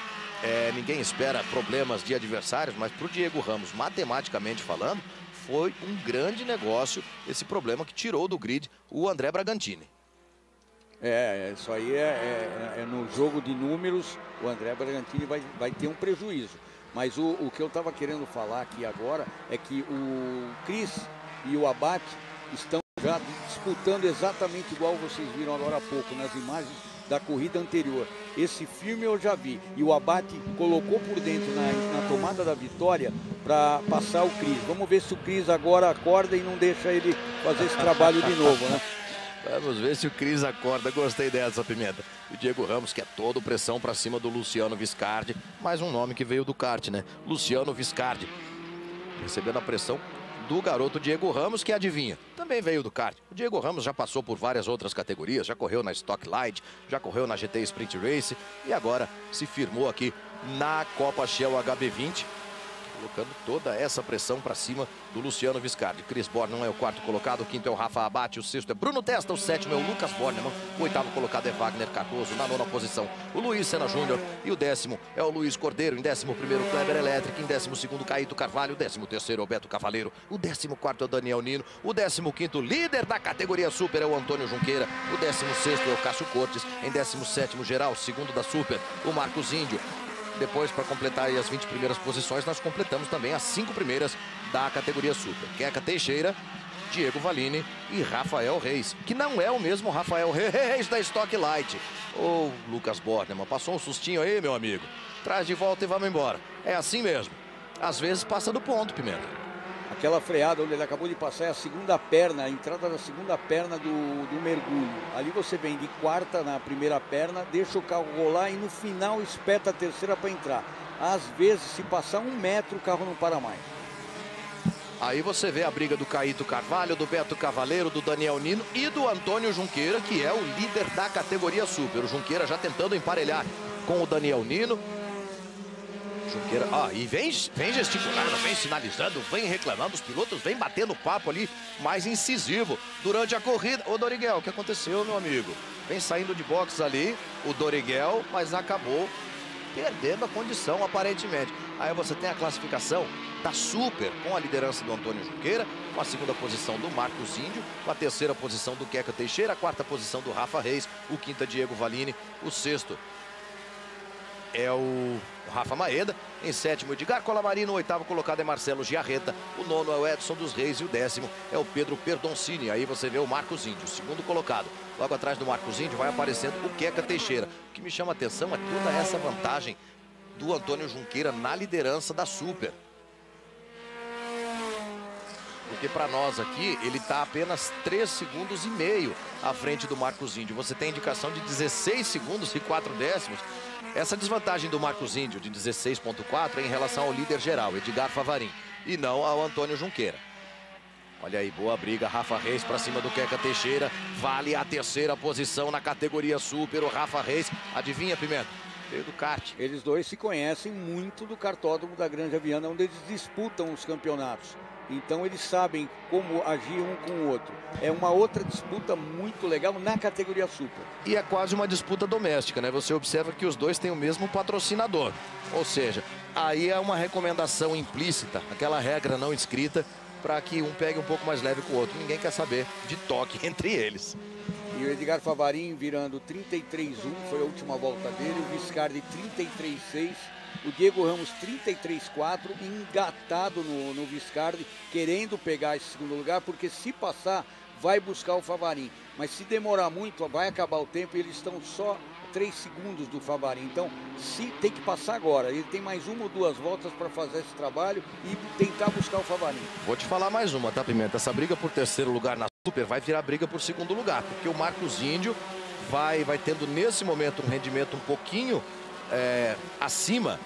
ninguém espera problemas de adversários, mas para o Diego Ramos, matematicamente falando, foi um grande negócio esse problema que tirou do grid o André Bragantini. Isso aí no jogo de números, o André Bragantini vai ter um prejuízo. Mas o que eu estava querendo falar aqui agora é que o Cris e o Abate estão já disputando exatamente igual vocês viram agora há pouco nas imagens da corrida anterior. Esse filme eu já vi, e o Abate colocou por dentro na tomada da vitória para passar o Cris. Vamos ver se o Cris agora acorda e não deixa ele fazer esse trabalho de novo, né? Vamos ver se o Cris acorda. Gostei dessa, Pimenta. O Diego Ramos, que é todo pressão para cima do Luciano Viscardi. Mais um nome que veio do kart, né? Luciano Viscardi. Recebendo a pressão do garoto Diego Ramos, que adivinha, também veio do kart. O Diego Ramos já passou por várias outras categorias, já correu na Stock Light, já correu na GT Sprint Race e agora se firmou aqui na Copa Shell HB20, colocando toda essa pressão para cima do Luciano Viscardi. Chris Bornemann é o 4º colocado, o 5º é o Rafa Abate, o 6º é Bruno Testa, o 7º é o Lucas Bornemann, o 8º colocado é Wagner Cardoso, na 9ª posição o Luiz Sena Júnior e o 10º é o Luiz Cordeiro, em 11º Kleber Electric, em 12º Caíto Carvalho, o 13º é o Beto Cavaleiro, o 14º é o Daniel Nino, o 15º líder da categoria Super é o Antônio Junqueira, o 16º é o Cássio Cortes, em 17º geral, segundo da Super, o Marcos Índio. Depois, para completar aí as 20 primeiras posições, nós completamos também as 5 primeiras da categoria Super. Queca Teixeira, Diego Valini e Rafael Reis, que não é o mesmo Rafael Reis da Stock Light. Ô, Lucas Bornemann, passou um sustinho aí, meu amigo. Traz de volta e vamos embora. É assim mesmo. Às vezes passa do ponto, Pimenta. Aquela freada onde ele acabou de passar é a segunda perna, a entrada da segunda perna do mergulho. Ali você vem de quarta na primeira perna, deixa o carro rolar e no final espeta a terceira para entrar. Às vezes, se passar 1 metro, o carro não para mais. Aí você vê a briga do Caíto Carvalho, do Beto Cavaleiro, do Daniel Nino e do Antônio Junqueira, que é o líder da categoria Super. O Junqueira já tentando emparelhar com o Daniel Nino. Junqueira, e vem gesticulando, vem sinalizando, vem reclamando, os pilotos vêm batendo papo ali, mais incisivo durante a corrida. Ô Doriguel, o que aconteceu, meu amigo? Vem saindo de box ali, o Doriguel, mas acabou perdendo a condição, aparentemente. Aí você tem a classificação da Super, com a liderança do Antônio Junqueira, com a segunda posição do Marcos Índio, com a terceira posição do Queca Teixeira, a quarta posição do Rafa Reis, o quinto é Diego Valini, o sexto é o Rafa Maeda, em sétimo Edgar Colamarino, no oitavo colocado é Marcelo Giarreta, o nono é o Edson dos Reis e o décimo é o Pedro Perdoncini. Aí você vê o Marcos Índio, o segundo colocado. Logo atrás do Marcos Índio vai aparecendo o Queca Teixeira. O que me chama a atenção é toda essa vantagem do Antônio Junqueira na liderança da Super. Porque para nós aqui, ele está apenas 3,5 segundos à frente do Marcos Índio. Você tem indicação de 16 segundos e 4 décimos. Essa desvantagem do Marcos Índio de 16,4 é em relação ao líder geral, Edgar Favarin, e não ao Antônio Junqueira. Olha aí, boa briga, Rafa Reis para cima do Queca Teixeira. Vale a terceira posição na categoria Super, o Rafa Reis. Adivinha, Pimenta? Veio do kart. Eles dois se conhecem muito do kartódromo da Granja Viana, onde eles disputam os campeonatos. Então eles sabem como agir um com o outro. É uma outra disputa muito legal na categoria Super. E é quase uma disputa doméstica, né? Você observa que os dois têm o mesmo patrocinador. Ou seja, aí é uma recomendação implícita, aquela regra não escrita, para que um pegue um pouco mais leve com o outro. Ninguém quer saber de toque entre eles. E o Edgar Favarin virando 33,1, foi a última volta dele. O Viscardi 33,6. O Diego Ramos 33,4, engatado no Viscardi, querendo pegar esse segundo lugar, porque se passar, vai buscar o Favarin. Mas se demorar muito, vai acabar o tempo e eles estão só 3 segundos do Favarin. Então, se tem que passar agora. Ele tem mais 1 ou 2 voltas para fazer esse trabalho e tentar buscar o Favarin. Vou te falar mais uma, tá, Pimenta? Essa briga por terceiro lugar na Super vai virar briga por segundo lugar, porque o Marcos Índio vai tendo nesse momento um rendimento um pouquinho acima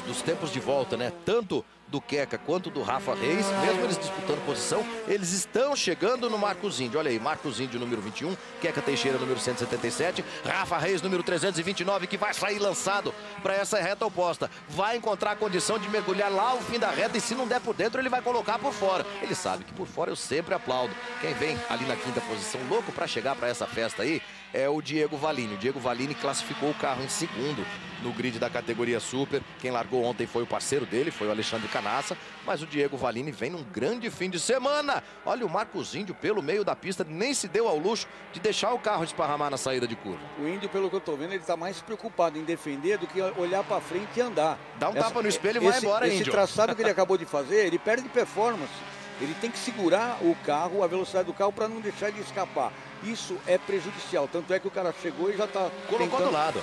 dos tempos de volta, né? Tanto do Queca quanto do Rafa Reis, mesmo eles disputando posição, eles estão chegando no Marcos Índio. Olha aí, Marcos Índio número 21, Queca Teixeira número 177, Rafa Reis número 329, que vai sair lançado para essa reta oposta. Vai encontrar a condição de mergulhar lá ao fim da reta e se não der por dentro, ele vai colocar por fora. Ele sabe que por fora eu sempre aplaudo. Quem vem ali na quinta posição, louco para chegar para essa festa aí, é o Diego Valini. O Diego Valini classificou o carro em segundo no grid da categoria Super. Quem largou ontem foi o parceiro dele, foi o Alexandre Canassa, mas o Diego Valini vem num grande fim de semana. Olha o Marcos Índio pelo meio da pista, nem se deu ao luxo de deixar o carro esparramar na saída de curva. O Índio, pelo que eu tô vendo, ele tá mais preocupado em defender do que olhar para frente e andar. Dá um tapa no espelho e vai embora, Índio. Esse traçado que ele acabou de fazer, ele perde performance. Ele tem que segurar o carro, a velocidade do carro, para não deixar ele escapar. Isso é prejudicial, tanto é que o cara chegou e já tá colocou do lado.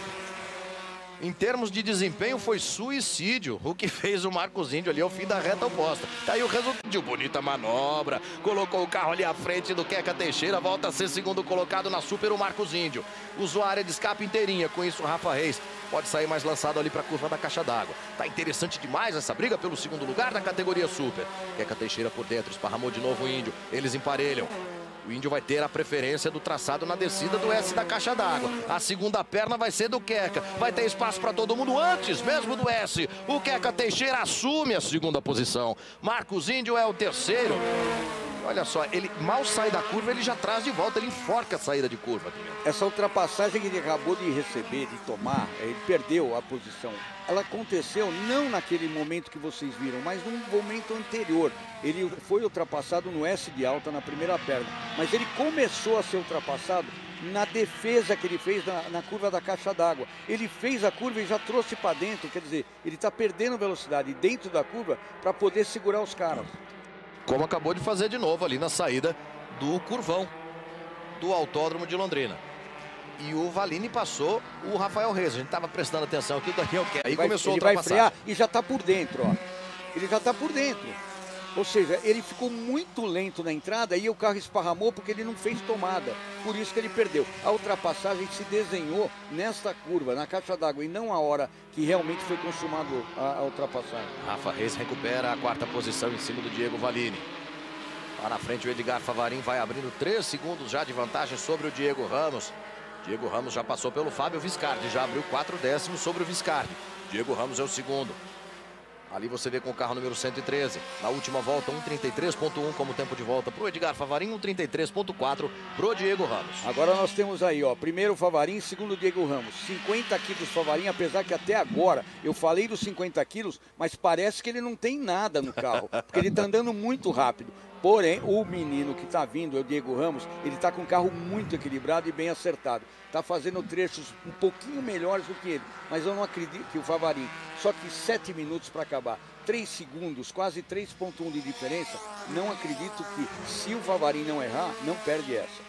Em termos de desempenho, foi suicídio o que fez o Marcos Índio ali ao fim da reta oposta. Tá aí o resultado de bonita manobra. Colocou o carro ali à frente do Queca Teixeira. Volta a ser segundo colocado na Super o Marcos Índio. Usou a área de escape inteirinha. Com isso, o Rafa Reis pode sair mais lançado ali para a curva da caixa d'água. Tá interessante demais essa briga pelo segundo lugar da categoria Super. Queca Teixeira por dentro. Esparramou de novo o Índio. Eles emparelham. O Índio vai ter a preferência do traçado na descida do S da caixa d'água. A segunda perna vai ser do Queca. Vai ter espaço para todo mundo antes mesmo do S. O Queca Teixeira assume a segunda posição. Marcos Índio é o terceiro. Olha só, ele mal sai da curva, ele já traz de volta, ele enforca a saída de curva. Essa ultrapassagem que ele acabou de receber, de tomar, ele perdeu a posição. Ela aconteceu não naquele momento que vocês viram, mas num momento anterior. Ele foi ultrapassado no S de alta na primeira perna, mas ele começou a ser ultrapassado na defesa que ele fez na curva da caixa d'água. Ele fez a curva e já trouxe para dentro, quer dizer, ele está perdendo velocidade dentro da curva para poder segurar os caras. como acabou de fazer de novo ali na saída do curvão do Autódromo de Londrina. E o Valini passou o Rafael Reis. A gente estava prestando atenção aqui, o Daniel quer. Aí começou a ultrapassagem. Ele vai frear e já está por dentro, ó. Ele já está por dentro. Ou seja, ele ficou muito lento na entrada e o carro esparramou porque ele não fez tomada. Por isso que ele perdeu. A ultrapassagem se desenhou nesta curva, na caixa d'água, e não a hora que realmente foi consumado a ultrapassagem. Rafa Reis recupera a 4ª posição em cima do Diego Valini. Lá na frente o Edgar Favarin vai abrindo 3 segundos já de vantagem sobre o Diego Ramos. Diego Ramos já passou pelo Fábio Viscardi, já abriu 4 décimos sobre o Viscardi. Diego Ramos é o segundo. Ali você vê com o carro número 113. Na última volta, 1:33.1 como tempo de volta para o Edgar Favarin, 1:33.4 para o Diego Ramos. Agora nós temos aí, ó, primeiro o Favarin, segundo o Diego Ramos. 50 quilos Favarin, apesar que até agora eu falei dos 50 quilos, mas parece que ele não tem nada no carro, porque ele está andando muito rápido. Porém, o menino que está vindo, é o Diego Ramos, ele está com um carro muito equilibrado e bem acertado. Está fazendo trechos um pouquinho melhores do que ele, mas eu não acredito que o Favarin, só que 7 minutos para acabar, 3 segundos, quase 3.1 de diferença, não acredito que se o Favarin não errar, não perde essa.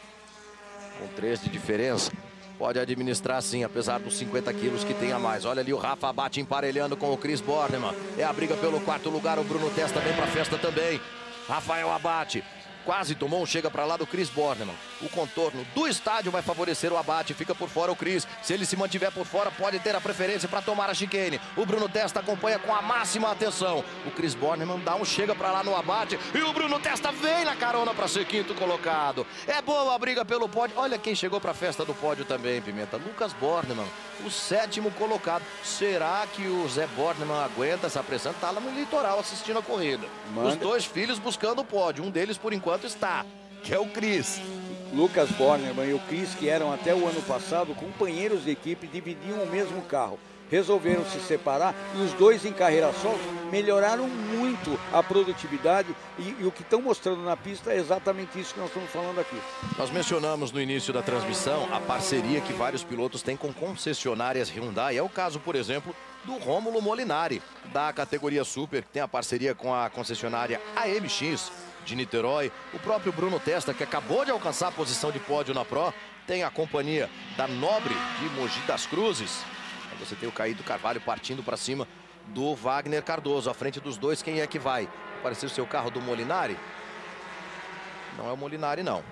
Com 3 de diferença, pode administrar sim, apesar dos 50 quilos que tem a mais. Olha ali o Rafa Abate emparelhando com o Chris Bornemann. É a briga pelo 4º lugar, o Bruno Testa vem para a festa também. Rafael Abate quase tomou um chega para lá do Chris Bornemann. O contorno do estádio vai favorecer o Abate, fica por fora o Chris. Se ele se mantiver por fora, pode ter a preferência para tomar a chicane. O Bruno Testa acompanha com a máxima atenção. O Chris Bornemann dá um chega para lá no Abate e o Bruno Testa vem na carona para ser 5º colocado. É boa a briga pelo pódio. Olha quem chegou para a festa do pódio também, Pimenta. Lucas Bornemann, o 7º colocado. Será que o Zé Bornemann aguenta essa pressão? Tá lá no litoral assistindo a corrida. Os 2 filhos buscando o pódio. Um deles, por enquanto, está, que é o Chris. Lucas Bornemann e o Chris, que eram até o ano passado companheiros de equipe, dividiam o mesmo carro. Resolveram se separar e os 2 em carreira solo melhoraram muito a produtividade e o que estão mostrando na pista é exatamente isso que nós estamos falando aqui. Nós mencionamos no início da transmissão a parceria que vários pilotos têm com concessionárias Hyundai. É o caso, por exemplo, do Rômulo Molinari, da categoria Super, que tem a parceria com a concessionária AMX de Niterói. O próprio Bruno Testa, que acabou de alcançar a posição de pódio na Pro, tem a companhia da Nobre de Mogi das Cruzes. Aí você tem o Caíto Carvalho partindo para cima do Wagner Cardoso. À frente dos 2, quem é que vai? Apareceu o seu carro do Molinari? Não é o Molinari, não.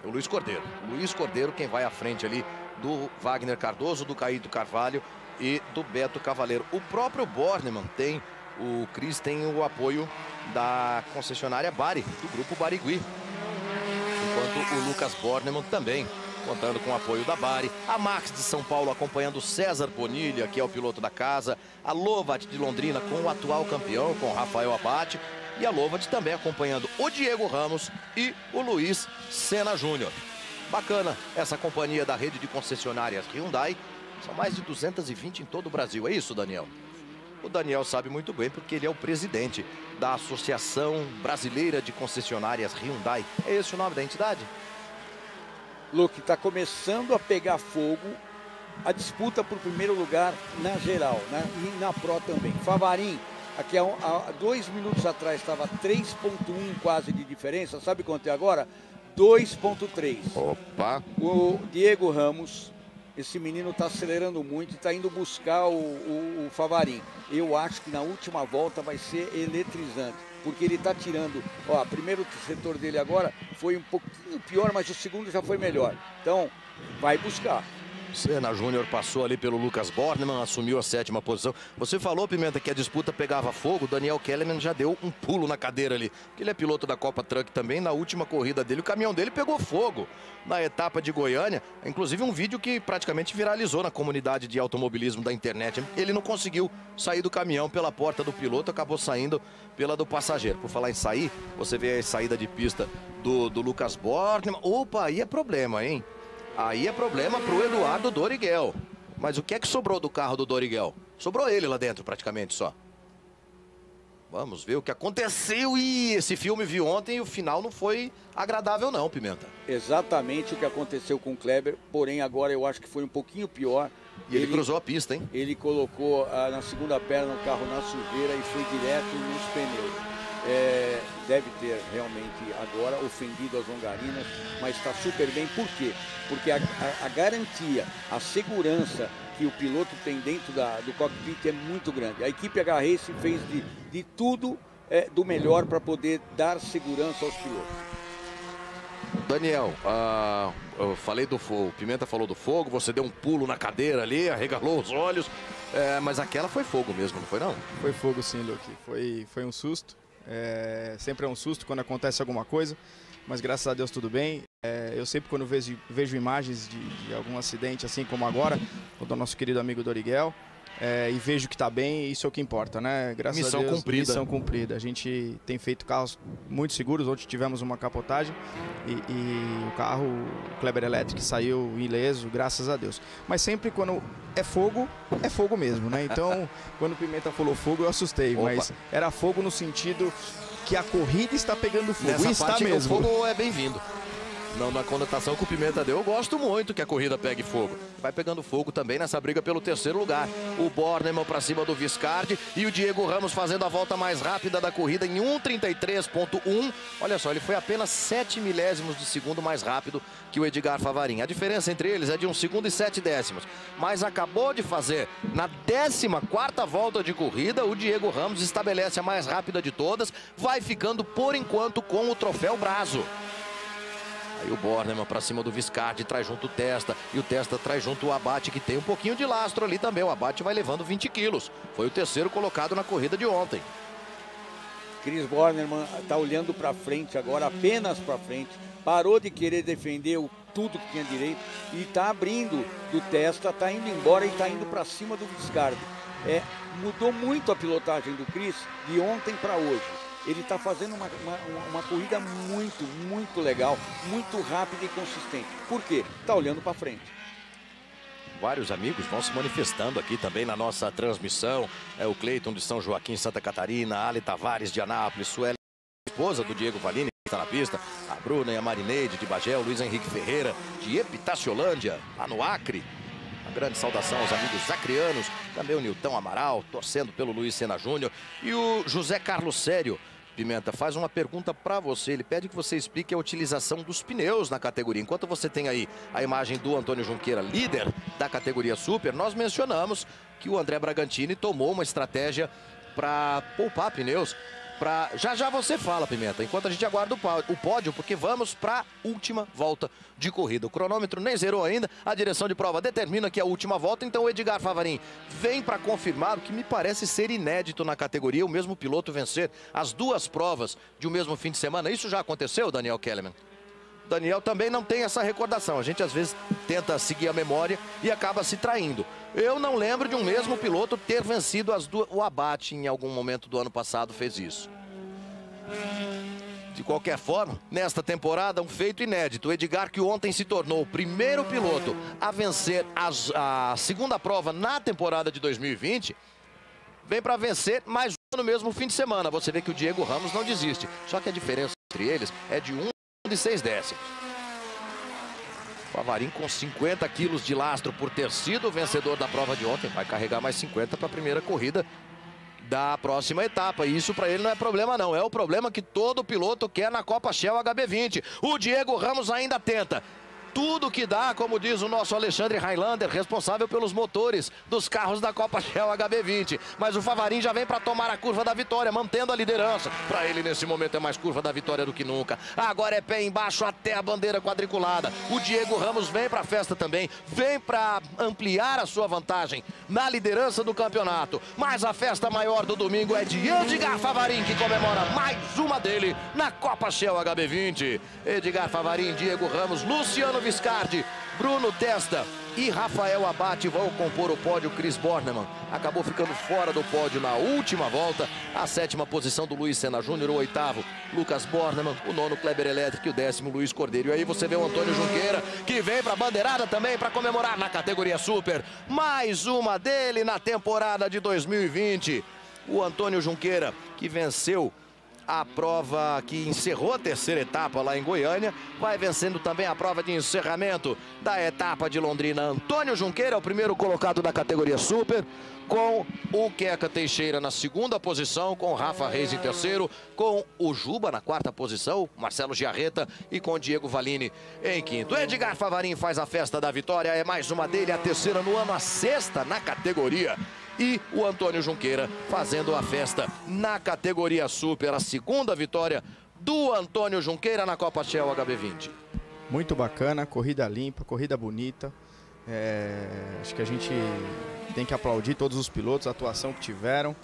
É o Luiz Cordeiro. Luiz Cordeiro quem vai à frente ali do Wagner Cardoso, do Caíto Carvalho e do Beto Cavaleiro. O próprio Bornemann tem, o Chris tem o apoio da concessionária Bari, do grupo Barigui. Enquanto o Lucas Bornemann também contando com o apoio da Bari. A Max de São Paulo acompanhando o César Bonilha, que é o piloto da casa. A Lovat de Londrina com o atual campeão, com o Rafael Abate. E a Lovat também acompanhando o Diego Ramos e o Luiz Senna Júnior. Bacana essa companhia da rede de concessionárias Hyundai. São mais de 220 em todo o Brasil. É isso, Daniel? O Daniel sabe muito bem porque ele é o presidente da Associação Brasileira de Concessionárias Hyundai. É esse o nome da entidade? Luke, está começando a pegar fogo a disputa por primeiro lugar na geral, né? E na Pro também. Favarin, aqui há 2 minutos atrás estava 3.1 quase de diferença. Sabe quanto é agora? 2.3. Opa! O Diego Ramos, esse menino está acelerando muito e está indo buscar o Favarin. Eu acho que na última volta vai ser eletrizante, porque ele está tirando, ó, primeiro setor dele agora foi um pouquinho pior, mas o segundo já foi melhor. Então, vai buscar. Senna Júnior passou ali pelo Lucas Bornemann, assumiu a 7ª posição. Você falou, Pimenta, que a disputa pegava fogo. O Daniel Kellerman já deu um pulo na cadeira ali. Ele é piloto da Copa Truck também. Na última corrida dele, o caminhão dele pegou fogo na etapa de Goiânia. Inclusive um vídeo que praticamente viralizou na comunidade de automobilismo da internet. Ele não conseguiu sair do caminhão pela porta do piloto, acabou saindo pela do passageiro. Por falar em sair, você vê a saída de pista do Lucas Bornemann. Opa, aí é problema, hein? Aí é problema pro Eduardo Doriguel. Mas o que é que sobrou do carro do Doriguel? Sobrou ele lá dentro praticamente só. Vamos ver o que aconteceu. E esse filme vi ontem e o final não foi agradável não, Pimenta. Exatamente o que aconteceu com o Kleber, porém agora eu acho que foi um pouquinho pior. E ele cruzou a pista, hein? Ele colocou na segunda perna o carro na sujeira e foi direto nos pneus. deve ter realmente agora ofendido as longarinas, mas está super bem. Por quê? Porque a garantia, a segurança que o piloto tem dentro do cockpit é muito grande. A equipe H-Race fez de tudo do melhor para poder dar segurança aos pilotos. Daniel, eu falei do fogo, o Pimenta falou do fogo, você deu um pulo na cadeira ali, arregalou os olhos, mas aquela foi fogo mesmo, não foi não? Foi fogo sim, Luke, foi um susto, sempre é um susto quando acontece alguma coisa, mas graças a Deus tudo bem. Eu sempre quando vejo imagens de algum acidente, assim como agora, do nosso querido amigo Doriguel, e vejo que está bem, isso é o que importa, né? Graças a Deus, missão cumprida. A gente tem feito carros muito seguros. Ontem tivemos uma capotagem e o carro, o Kleber Electric, saiu ileso, graças a Deus. Mas sempre quando é fogo mesmo, né? Então, quando o Pimenta falou fogo, eu assustei. Opa. Mas era fogo no sentido que a corrida está pegando fogo. Nessa e está parte, mesmo. O fogo é bem-vindo. Não na conotação que o Pimenta deu, eu gosto muito que a corrida pegue fogo. Vai pegando fogo também nessa briga pelo terceiro lugar. O Bornemann para cima do Viscardi e o Diego Ramos fazendo a volta mais rápida da corrida em 1:33.1. Olha só, ele foi apenas 7 milésimos de segundo mais rápido que o Edgar Favarin. A diferença entre eles é de 1 segundo e 7 décimos. Mas acabou de fazer, na 14ª volta de corrida, o Diego Ramos estabelece a mais rápida de todas. Vai ficando, por enquanto, com o troféu Brazo. Aí o Bornemann para cima do Viscardi, traz junto o Testa, e o Testa traz junto o Abate, que tem um pouquinho de lastro ali também. O Abate vai levando 20 quilos. Foi o terceiro colocado na corrida de ontem. Chris Bornemann está olhando para frente agora, apenas para frente. Parou de querer defender tudo que tinha direito e está abrindo do Testa, está indo embora e está indo para cima do Viscardi. Mudou muito a pilotagem do Chris de ontem para hoje. Ele está fazendo uma corrida muito legal, muito rápida e consistente. Por quê? Está olhando para frente. Vários amigos vão se manifestando aqui também na nossa transmissão. O Cleiton de São Joaquim, Santa Catarina, a Ali Tavares de Anápolis, Sueli, esposa do Diego Valini, que está na pista, a Bruna e a Marineide de Bagé, o Luiz Henrique Ferreira de Epitaciolândia, lá no Acre. Uma grande saudação aos amigos acrianos, também o Nilton Amaral, torcendo pelo Luiz Sena Júnior, e o José Carlos Sério. Pimenta faz uma pergunta para você, ele pede que você explique a utilização dos pneus na categoria. Enquanto você tem aí a imagem do Antônio Junqueira, líder da categoria Super, nós mencionamos que o André Bragantini tomou uma estratégia para poupar pneus. Já você fala, Pimenta, enquanto a gente aguarda o pódio, porque vamos para a última volta de corrida. O cronômetro nem zerou ainda, a direção de prova determina que é a última volta, então o Edgar Favarin vem para confirmar o que me parece ser inédito na categoria, o mesmo piloto vencer as duas provas de um mesmo fim de semana. Isso já aconteceu, Daniel Kellerman? Daniel também não tem essa recordação. A gente às vezes tenta seguir a memória e acaba se traindo. Eu não lembro de um mesmo piloto ter vencido as duas. O Abate em algum momento do ano passado fez isso. De qualquer forma, nesta temporada, um feito inédito. O Edgar, que ontem se tornou o primeiro piloto a vencer a segunda prova na temporada de 2020, vem para vencer mais uma no mesmo fim de semana. Você vê que o Diego Ramos não desiste. Só que a diferença entre eles é de 1,6 décimos. Favarin com 50 quilos de lastro por ter sido o vencedor da prova de ontem. Vai carregar mais 50 para a primeira corrida da próxima etapa. E isso para ele não é problema não. É o problema que todo piloto quer na Copa Shell HB20. O Diego Ramos ainda tenta. Tudo que dá, como diz o nosso Alexandre Highlander, responsável pelos motores dos carros da Copa Shell HB20. Mas o Favarin já vem para tomar a curva da vitória, mantendo a liderança. Para ele, nesse momento, é mais curva da vitória do que nunca. Agora é pé embaixo até a bandeira quadriculada. O Diego Ramos vem para a festa também, vem para ampliar a sua vantagem na liderança do campeonato. Mas a festa maior do domingo é de Edgar Favarin, que comemora mais uma dele na Copa Shell HB20. Edgar Favarin, Diego Ramos, Luciano Viscardi, Bruno Testa e Rafael Abate vão compor o pódio. Chris Bornemann acabou ficando fora do pódio na última volta. A 7ª posição do Luiz Sena Júnior, o 8º Lucas Bornemann, o 9º Kleber Electric e o 10º Luiz Cordeiro. E aí você vê o Antônio Junqueira, que vem para a bandeirada também para comemorar na categoria Super. Mais uma dele na temporada de 2020. O Antônio Junqueira, que venceu a prova que encerrou a terceira etapa lá em Goiânia. Vai vencendo também a prova de encerramento da etapa de Londrina. Antônio Junqueira é o primeiro colocado da categoria Super, com o Queca Teixeira na segunda posição, com o Rafa Reis em terceiro, com o Juba na quarta posição, Marcelo Giarreta, e com o Diego Valini em quinto. Edgar Favarin faz a festa da vitória, é mais uma dele, a terceira no ano, a sexta na categoria. E o Antônio Junqueira fazendo a festa na categoria Super, a segunda vitória do Antônio Junqueira na Copa Shell HB20. Muito bacana, corrida limpa, corrida bonita. Acho que a gente tem que aplaudir todos os pilotos, a atuação que tiveram,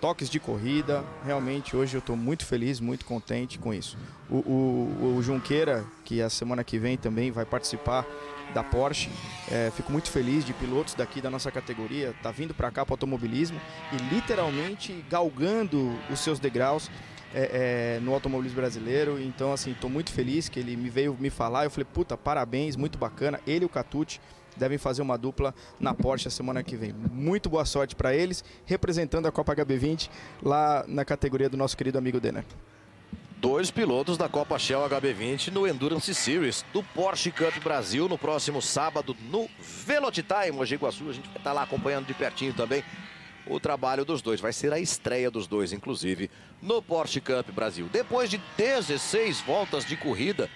toques de corrida. Realmente hoje eu estou muito feliz, muito contente com isso. O Junqueira, que a semana que vem também vai participar da Porsche, fico muito feliz de pilotos daqui da nossa categoria tá vindo para cá para o automobilismo e literalmente galgando os seus degraus no automobilismo brasileiro. Então assim, estou muito feliz que ele me veio me falar. Eu falei, puta, parabéns, muito bacana. Ele e o Catucci devem fazer uma dupla na Porsche a semana que vem. Muito boa sorte para eles, representando a Copa HB20 lá na categoria do nosso querido amigo Denner. Dois pilotos da Copa Shell HB20 no Endurance Series do Porsche Cup Brasil no próximo sábado no Velocitar em Mogi Guaçu. A gente vai estar lá acompanhando de pertinho também o trabalho dos dois. Vai ser a estreia dos dois, inclusive, no Porsche Cup Brasil. Depois de 16 voltas de corrida,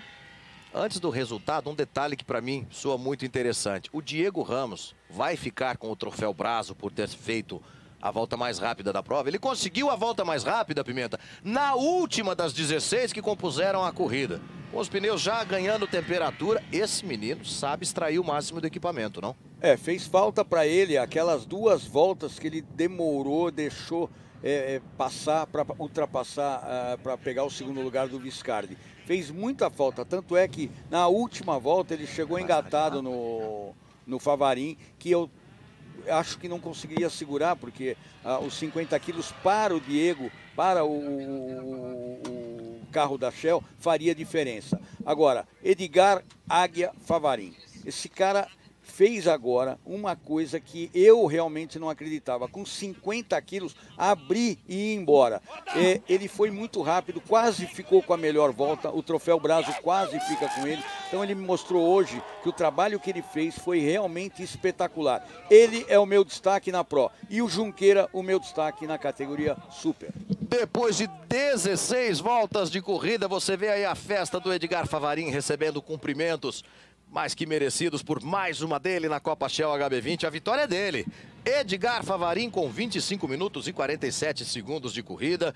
antes do resultado, um detalhe que para mim soa muito interessante. O Diego Ramos vai ficar com o troféu Brazo por ter feito a volta mais rápida da prova. Ele conseguiu a volta mais rápida, Pimenta, na última das 16 que compuseram a corrida. Com os pneus já ganhando temperatura, esse menino sabe extrair o máximo do equipamento, não? Fez falta para ele aquelas duas voltas que ele demorou, deixou passar para ultrapassar, para pegar o segundo lugar do Viscardi. Fez muita falta, tanto é que na última volta ele chegou engatado no Favarin, que eu acho que não conseguiria segurar, porque os 50 quilos para o Diego, para o carro da Shell, faria diferença. Agora, Edgar Águia Favarin, esse cara fez agora uma coisa que eu realmente não acreditava. Com 50 quilos, abrir e ir embora. Ele foi muito rápido, quase ficou com a melhor volta. O troféu Brazo quase fica com ele. Então ele me mostrou hoje que o trabalho que ele fez foi realmente espetacular. Ele é o meu destaque na Pro. E o Junqueira, o meu destaque na categoria Super. Depois de 16 voltas de corrida, você vê aí a festa do Edgar Favarin recebendo cumprimentos mais que merecidos por mais uma dele na Copa Shell HB20. A vitória é dele. Edgar Favarin com 25 minutos e 47 segundos de corrida,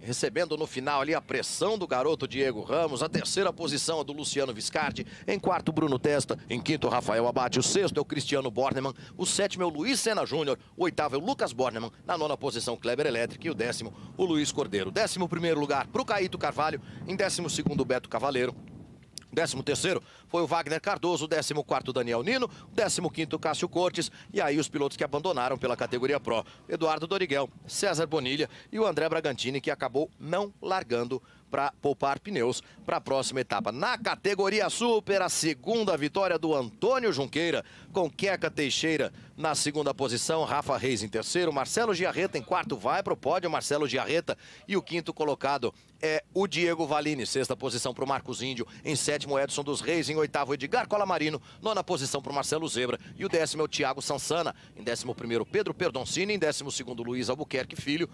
recebendo no final ali a pressão do garoto Diego Ramos. A terceira posição é do Luciano Viscardi, em quarto Bruno Testa, em quinto Rafael Abate, o sexto é o Cristiano Bornemann, o sétimo é o Luiz Sena Júnior, o oitavo é o Lucas Bornemann, na nona posição Kleber Elétrica e o décimo o Luiz Cordeiro. 11º lugar para o Caíto Carvalho, em 12º Beto Cavaleiro. 13º foi o Wagner Cardoso, 14º Daniel Nino, 15º Cássio Cortes, e aí os pilotos que abandonaram pela categoria Pro, Eduardo Doriguel, César Bonilha e o André Bragantini, que acabou não largando para poupar pneus para a próxima etapa. Na categoria Super, a segunda vitória do Antônio Junqueira, com Queca Teixeira na segunda posição, Rafa Reis em terceiro, Marcelo Giarreta em quarto, vai para o pódio Marcelo Giarreta, e o quinto colocado é o Diego Valini, sexta posição para o Marcos Índio, em sétimo Edson dos Reis, em oitavo Edgar Colamarino, nona posição para o Marcelo Zebra, e o décimo é o Thiago Sansana, em 11º Pedro Perdoncini, em 12º Luiz Albuquerque Filho,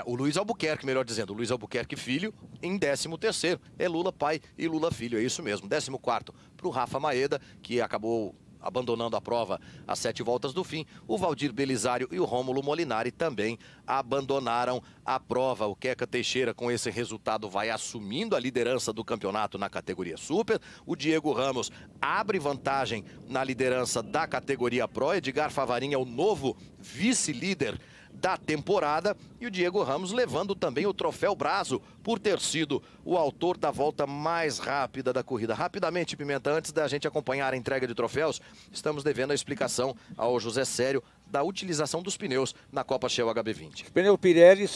o Luiz Albuquerque, melhor dizendo, o Luiz Albuquerque Filho, em 13º, é Lula pai e Lula filho, é isso mesmo. 14º para o Rafa Maeda, que acabou abandonando a prova às 7 voltas do fim. O Valdir Belisário e o Rômulo Molinari também abandonaram a prova. O Queca Teixeira, com esse resultado, vai assumindo a liderança do campeonato na categoria Super. O Diego Ramos abre vantagem na liderança da categoria Pro. Edgar Favarin é o novo vice-líder da temporada, e o Diego Ramos levando também o troféu Brazo por ter sido o autor da volta mais rápida da corrida. Rapidamente, Pimenta, antes da gente acompanhar a entrega de troféus, estamos devendo a explicação ao José Sério da utilização dos pneus na Copa Shell HB20. Os pneus Pirelli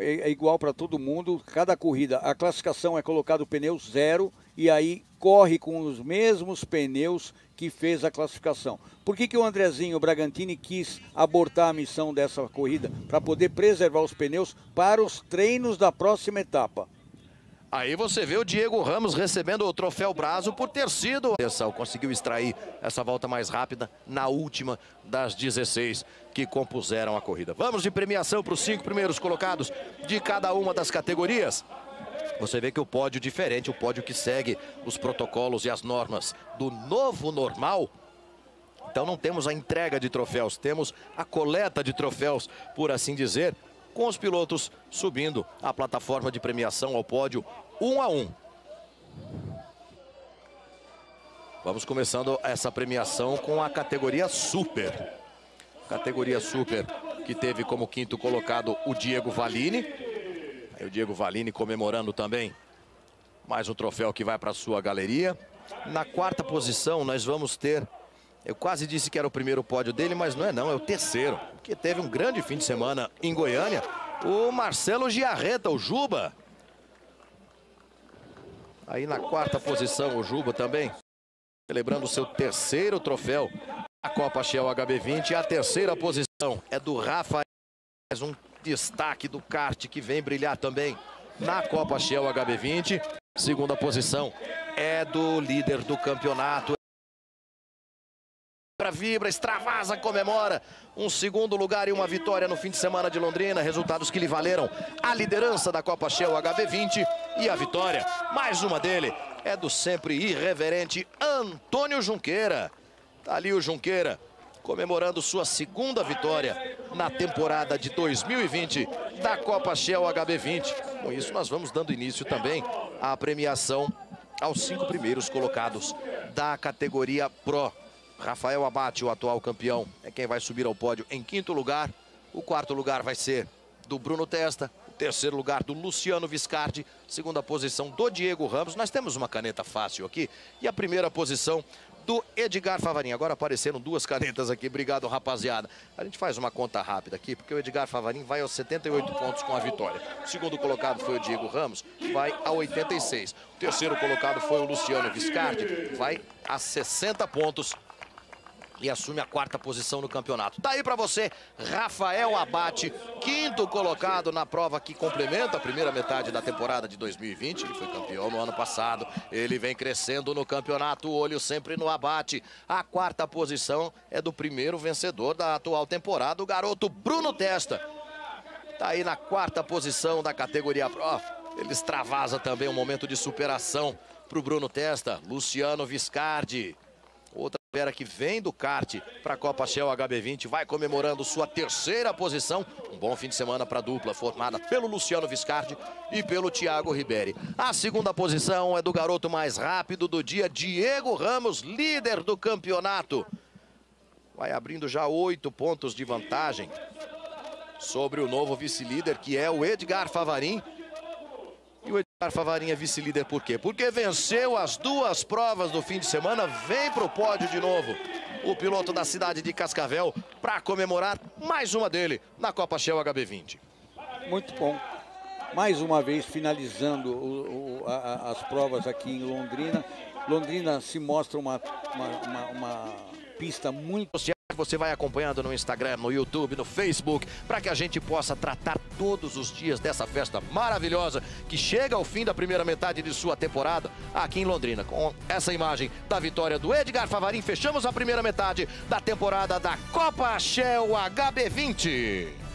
é igual para todo mundo, cada corrida. A classificação é colocado o pneu 0 e aí corre com os mesmos pneus que fez a classificação. Por que o Andrezinho Bragantini quis abortar a missão dessa corrida? Para poder preservar os pneus para os treinos da próxima etapa. Aí você vê o Diego Ramos recebendo o troféu Brazo por ter sido... Conseguiu extrair essa volta mais rápida na última das 16 que compuseram a corrida. Vamos de premiação para os 5 primeiros colocados de cada uma das categorias. Você vê que o pódio diferente, o pódio que segue os protocolos e as normas do novo normal. Então não temos a entrega de troféus, temos a coleta de troféus, por assim dizer, com os pilotos subindo a plataforma de premiação ao pódio 1 a 1. Vamos começando essa premiação com a categoria Super. Categoria Super que teve como 5º colocado o Diego Valini. Aí o Diego Valini comemorando também mais um troféu que vai para a sua galeria. Na 4ª posição nós vamos ter... Eu quase disse que era o primeiro pódio dele, mas não, é o terceiro. Que teve um grande fim de semana em Goiânia. O Marcelo Giarreta, o Juba. Aí na 4ª posição o Juba também. Celebrando o seu terceiro troféu. A Copa Shell HB20. A 3ª posição é do Rafael. Mais um destaque do kart que vem brilhar também na Copa Shell HB20. 2ª posição é do líder do campeonato. Vibra, extravasa, comemora um 2º lugar e uma vitória no fim de semana de Londrina. Resultados que lhe valeram a liderança da Copa Shell HB20 e a vitória. Mais uma dele é do sempre irreverente Antônio Junqueira. Tá ali o Junqueira comemorando sua 2ª vitória na temporada de 2020 da Copa Shell HB20. Com isso nós vamos dando início também à premiação aos 5 primeiros colocados da categoria Pro. Rafael Abate, o atual campeão, é quem vai subir ao pódio em 5º lugar. O 4º lugar vai ser do Bruno Testa. O 3º lugar do Luciano Viscardi. 2ª posição do Diego Ramos. Nós temos uma caneta fácil aqui. E a 1ª posição do Edgar Favarin. Agora apareceram 2 canetas aqui. Obrigado, rapaziada. A gente faz uma conta rápida aqui, porque o Edgar Favarin vai aos 78 pontos com a vitória. O 2º colocado foi o Diego Ramos, vai a 86. O 3º colocado foi o Luciano Viscardi, vai a 60 pontos. E assume a 4ª posição no campeonato. Tá aí pra você, Rafael Abate, 5º colocado na prova que complementa a primeira metade da temporada de 2020. Ele foi campeão no ano passado. Ele vem crescendo no campeonato, olho sempre no Abate. A 4ª posição é do primeiro vencedor da atual temporada, o garoto Bruno Testa. Tá aí na 4ª posição da categoria Pro. Ele extravasa também um momento de superação pro Bruno Testa. Luciano Viscardi. Outra fera que vem do kart para a Copa Shell HB20, vai comemorando sua 3ª posição. Um bom fim de semana para a dupla, formada pelo Luciano Viscardi e pelo Thiago Riberi. A 2ª posição é do garoto mais rápido do dia, Diego Ramos, líder do campeonato. Vai abrindo já 8 pontos de vantagem sobre o novo vice-líder, que é o Edgar Favarin. E o Edgar Favarin é vice-líder por quê? Porque venceu as 2 provas do fim de semana, vem para o pódio de novo. O piloto da cidade de Cascavel para comemorar mais uma dele na Copa Shell HB20. Muito bom. Mais uma vez finalizando as provas aqui em Londrina. Londrina se mostra uma pista muito... Você vai acompanhando no Instagram, no YouTube, no Facebook, para que a gente possa tratar todos os dias dessa festa maravilhosa que chega ao fim da primeira metade de sua temporada aqui em Londrina. Com essa imagem da vitória do Edgar Favarin, fechamos a primeira metade da temporada da Copa Shell HB20.